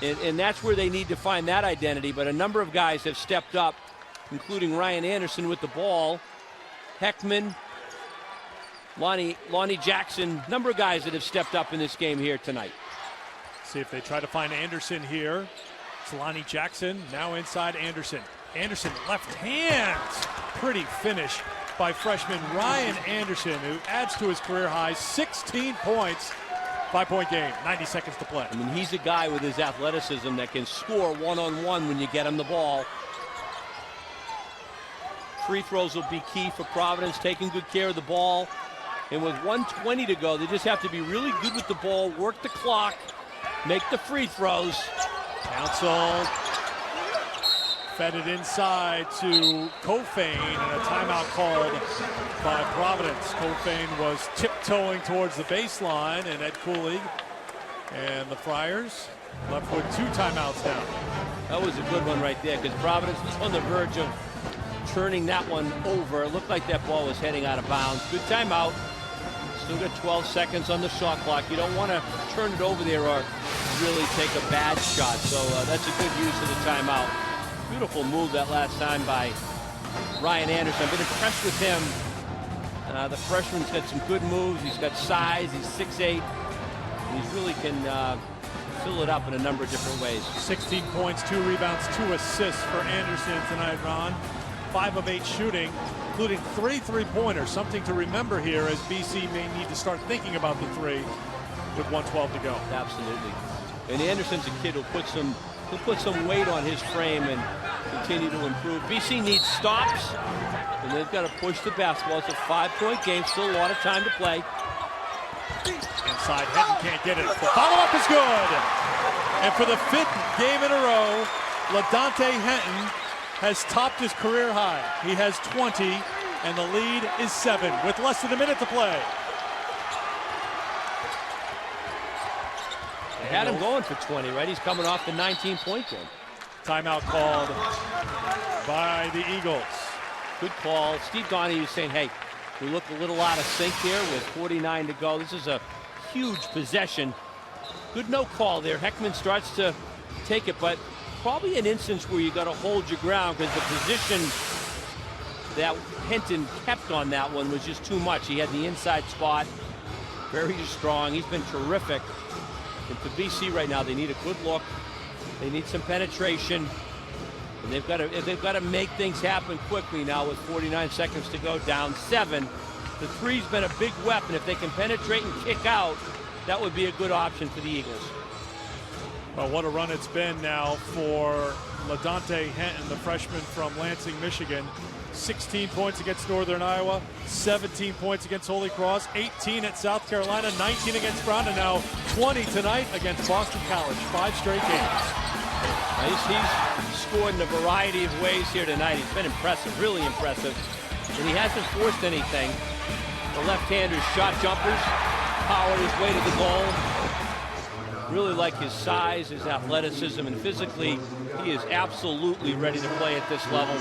And that's where they need to find that identity. But a number of guys have stepped up, including Ryan Anderson with the ball, Heckman, Lonnie Jackson, number of guys that have stepped up in this game here tonight. See if they try to find Anderson here. It's Lonnie Jackson, now inside Anderson. Anderson, left hand. Pretty finish by freshman Ryan Anderson, who adds to his career high 16 points. 5-point game, 90 seconds to play. I mean, he's a guy with his athleticism that can score one-on-one when you get him the ball. Free throws will be key for Providence, taking good care of the ball. And with 1:20 to go, they just have to be really good with the ball, work the clock, make the free throws. Council fed it inside to Cofane, and a timeout called by Providence. Cofane was tiptoeing towards the baseline, and Ed Cooley and the Friars left with 2 timeouts down. That was a good one right there, because Providence was on the verge of turning that one over. It looked like that ball was heading out of bounds. Good timeout. Still got 12 seconds on the shot clock. You don't want to turn it over there or really take a bad shot. So that's a good use of the timeout. Beautiful move that last time by Ryan Anderson. I've been impressed with him. The freshman's got some good moves. He's got size. He's 6'8". And he really can fill it up in a number of different ways. 16 points, 2 rebounds, 2 assists for Anderson tonight, Ron. 5 of 8 shooting, including 3 3-pointers. Something to remember here as BC may need to start thinking about the 3 with 1:12 to go. Absolutely. And Anderson's a kid who'll put some weight on his frame and continue to improve. BC needs stops, and they've got to push the basketball. It's a 5-point game, still a lot of time to play. Inside, Henton can't get it. The follow-up is good. And for the 5th game in a row, LaDante Henton has topped his career high. He has 20, and the lead is 7 with less than a minute to play. They had him going for 20, right? He's coming off the 19-point game. Timeout called by the Eagles. Good call. Steve Donahue saying, hey, we look a little out of sync here with 49 to go. This is a huge possession. Good no call there. Heckman starts to take it, but probably an instance where you got to hold your ground, because the position that Henton kept on that one was just too much. He had the inside spot. Very strong. He's been terrific. And for BC right now, they need a good look. They need some penetration. And they've got to make things happen quickly now with 49 seconds to go, down 7. The three's been a big weapon. If they can penetrate and kick out, that would be a good option for the Eagles. Well, what a run it's been now for LaDante Henton, the freshman from Lansing, Michigan. 16 points against Northern Iowa, 17 points against Holy Cross, 18 at South Carolina, 19 against Brown, and now 20 tonight against Boston College. 5 straight games. He's scored in a variety of ways here tonight. He's been impressive, really impressive. And he hasn't forced anything. The left-hander's shot jumpers, powered his way to the goal. Really like his size, his athleticism, and physically, he is absolutely ready to play at this level.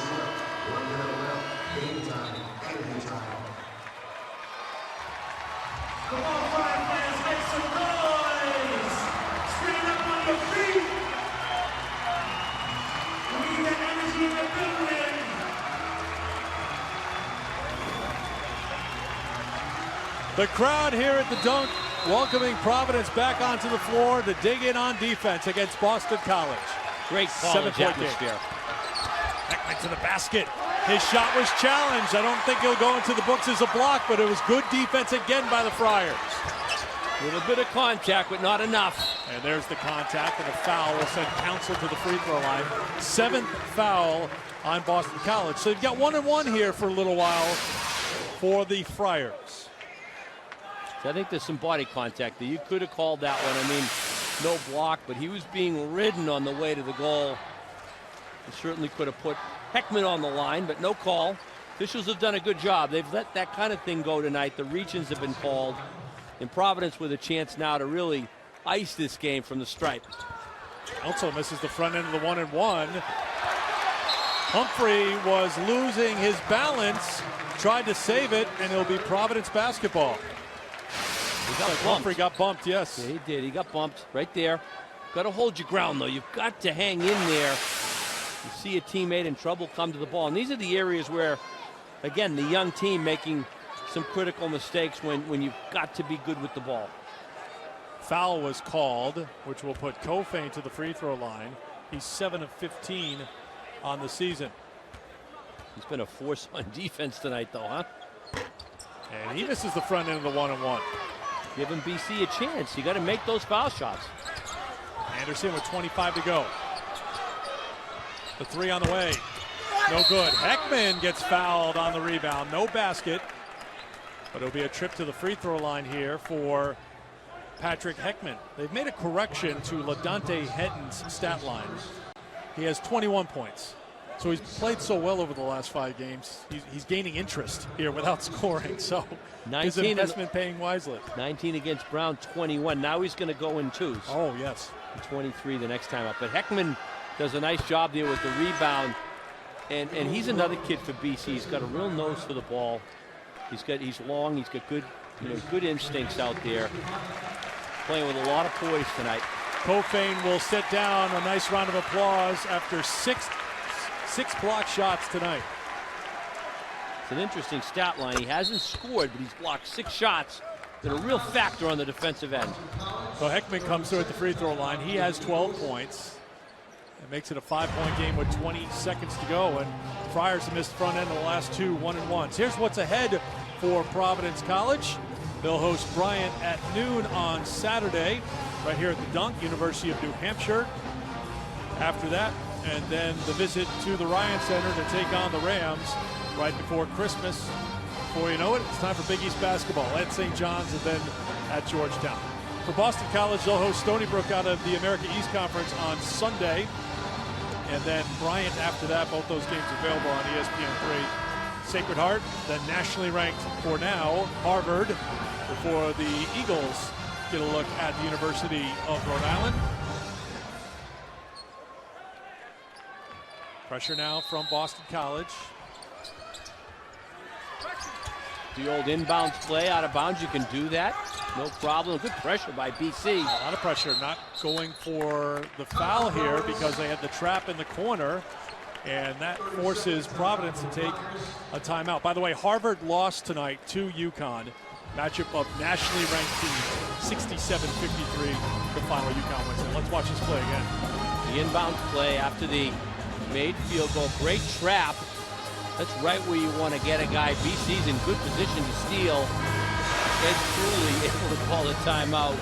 Come on, Friars fans, make some noise! Stand up on your feet! We need that energy in the building! The crowd here at the Dunk welcoming Providence back onto the floor to dig in on defense against Boston College. Great college 7-point atmosphere. game. Heckman to the basket. His shot was challenged. I don't think he'll go into the books as a block, but it was good defense again by the Friars. A little bit of contact, but not enough. And there's the contact, and a foul will send Council to the free throw line. 7th foul on Boston College. So you've got 1-1 here for a little while for the Friars. So I think there's some body contact there. You could have called that one. I mean, no block, but he was being ridden on the way to the goal. He certainly could have put Heckman on the line, but no call. Officials have done a good job. They've let that kind of thing go tonight. The reach-ins have been called. And Providence with a chance now to really ice this game from the stripe. Also misses the front end of the 1-1. Humphrey was losing his balance, tried to save it, and it'll be Providence basketball. Humphrey got bumped, yes. Yeah, he did. He got bumped right there. Got to hold your ground, though. You've got to hang in there. You see a teammate in trouble, come to the ball. And these are the areas where, again, the young team making some critical mistakes when you've got to be good with the ball. Foul was called, which will put Cofain to the free throw line. He's 7 of 15 on the season. He's been a force on defense tonight, though, huh? And he misses the front end of the 1-1. Giving BC a chance. You got to make those foul shots. Anderson with 25 to go. The 3 on the way. No good. Heckman gets fouled on the rebound. No basket. But it'll be a trip to the free throw line here for Patrick Heckman. They've made a correction to LaDante Henton's stat line. He has 21 points. So he's played so well over the last 5 games. He's gaining interest here without scoring. So his investment paying wisely. 19 against Brown, 21. Now he's going to go in twos. Oh, yes. 23 the next time up. But Heckman does a nice job there with the rebound. And he's another kid for BC. He's got a real nose for the ball. He's long. He's got good instincts out there. Playing with a lot of poise tonight. Cofain will sit down. A nice round of applause after six block shots tonight. It's an interesting stat line. He hasn't scored, but he's blocked 6 shots. They're a real factor on the defensive end. So Heckman comes through at the free throw line. He has 12 points. It makes it a 5-point game with 20 seconds to go. And Friars have missed front end of the last 2 1-1s. Here's what's ahead for Providence College. They'll host Bryant at noon on Saturday, right here at the Dunk, University of New Hampshire. After that, and then the visit to the Ryan Center to take on the Rams right before Christmas. Before you know it, it's time for Big East basketball at St. John's and then at Georgetown. For Boston College, they'll host Stony Brook out of the America East Conference on Sunday. And then Bryant after that, both those games available on ESPN3. Sacred Heart, then nationally ranked for now, Harvard, before the Eagles get a look at the University of Rhode Island. Pressure now from Boston College. The old inbounds play out of bounds, you can do that. No problem. Good pressure by BC. A lot of pressure, not going for the foul here because they had the trap in the corner, and that forces Providence to take a timeout. By the way, Harvard lost tonight to UConn. Matchup of nationally ranked teams, 67-53, the final UConn wins it. Let's watch this play again. The inbound play after the made field goal. Great trap. That's right where you want to get a guy. BC's in good position to steal. Ed Cooley able to call a timeout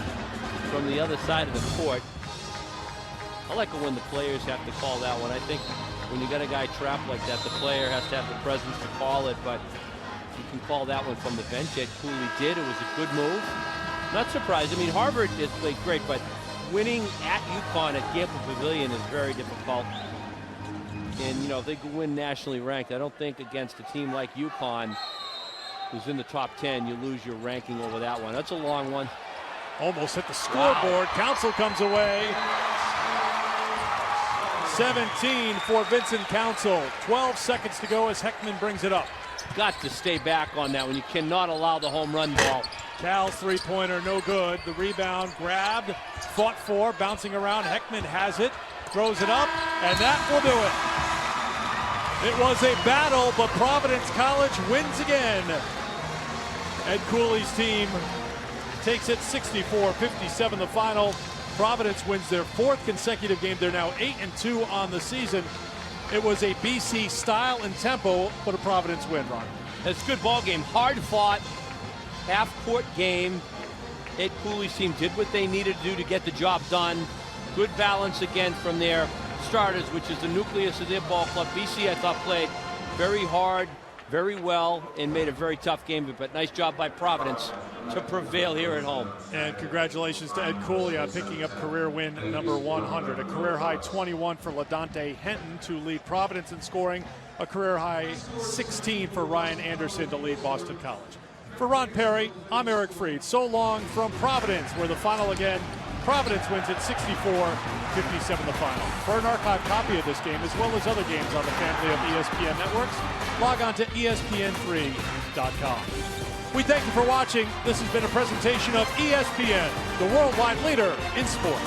from the other side of the court. I like it when the players have to call that one. I think when you got a guy trapped like that, the player has to have the presence to call it, but you can call that one from the bench. Ed Cooley did. It was a good move. Not surprised. I mean, Harvard has played great, but winning at UConn at Gamble Pavilion is very difficult. And, you know, if they could win nationally ranked, I don't think against a team like UConn, who's in the top 10, you lose your ranking over that one. That's a long one. Almost hit the scoreboard. Wow. Council comes away. 17 for Vincent Council. 12 seconds to go as Heckman brings it up. Got to stay back on that one. You cannot allow the home run ball. Cal's three-pointer, no good. The rebound grabbed, fought for, bouncing around. Heckman has it, throws it up, and that will do it. It was a battle, but Providence College wins again. Ed Cooley's team takes it 64-57 the final. Providence wins their 4th consecutive game. They're now 8-2 on the season. It was a BC style and tempo, but a Providence win, Ron. That's a good ball game. Hard fought, half-court game. Ed Cooley's team did what they needed to do to get the job done. Good balance again from their starters, which is the nucleus of their ball club. BC, I thought, played very hard, very well, and made a very tough game, but nice job by Providence to prevail here at home. And congratulations to Ed Cooley on picking up career win number 100. A career high 21 for LaDante Henton to lead Providence in scoring. A career high 16 for Ryan Anderson to lead Boston College. For Ron Perry, I'm Eric Freed. So long from Providence, where the final again, Providence wins at 64-57 the final. For an archive copy of this game, as well as other games on the family of ESPN networks, log on to ESPN3.com. We thank you for watching. This has been a presentation of ESPN, the worldwide leader in sports.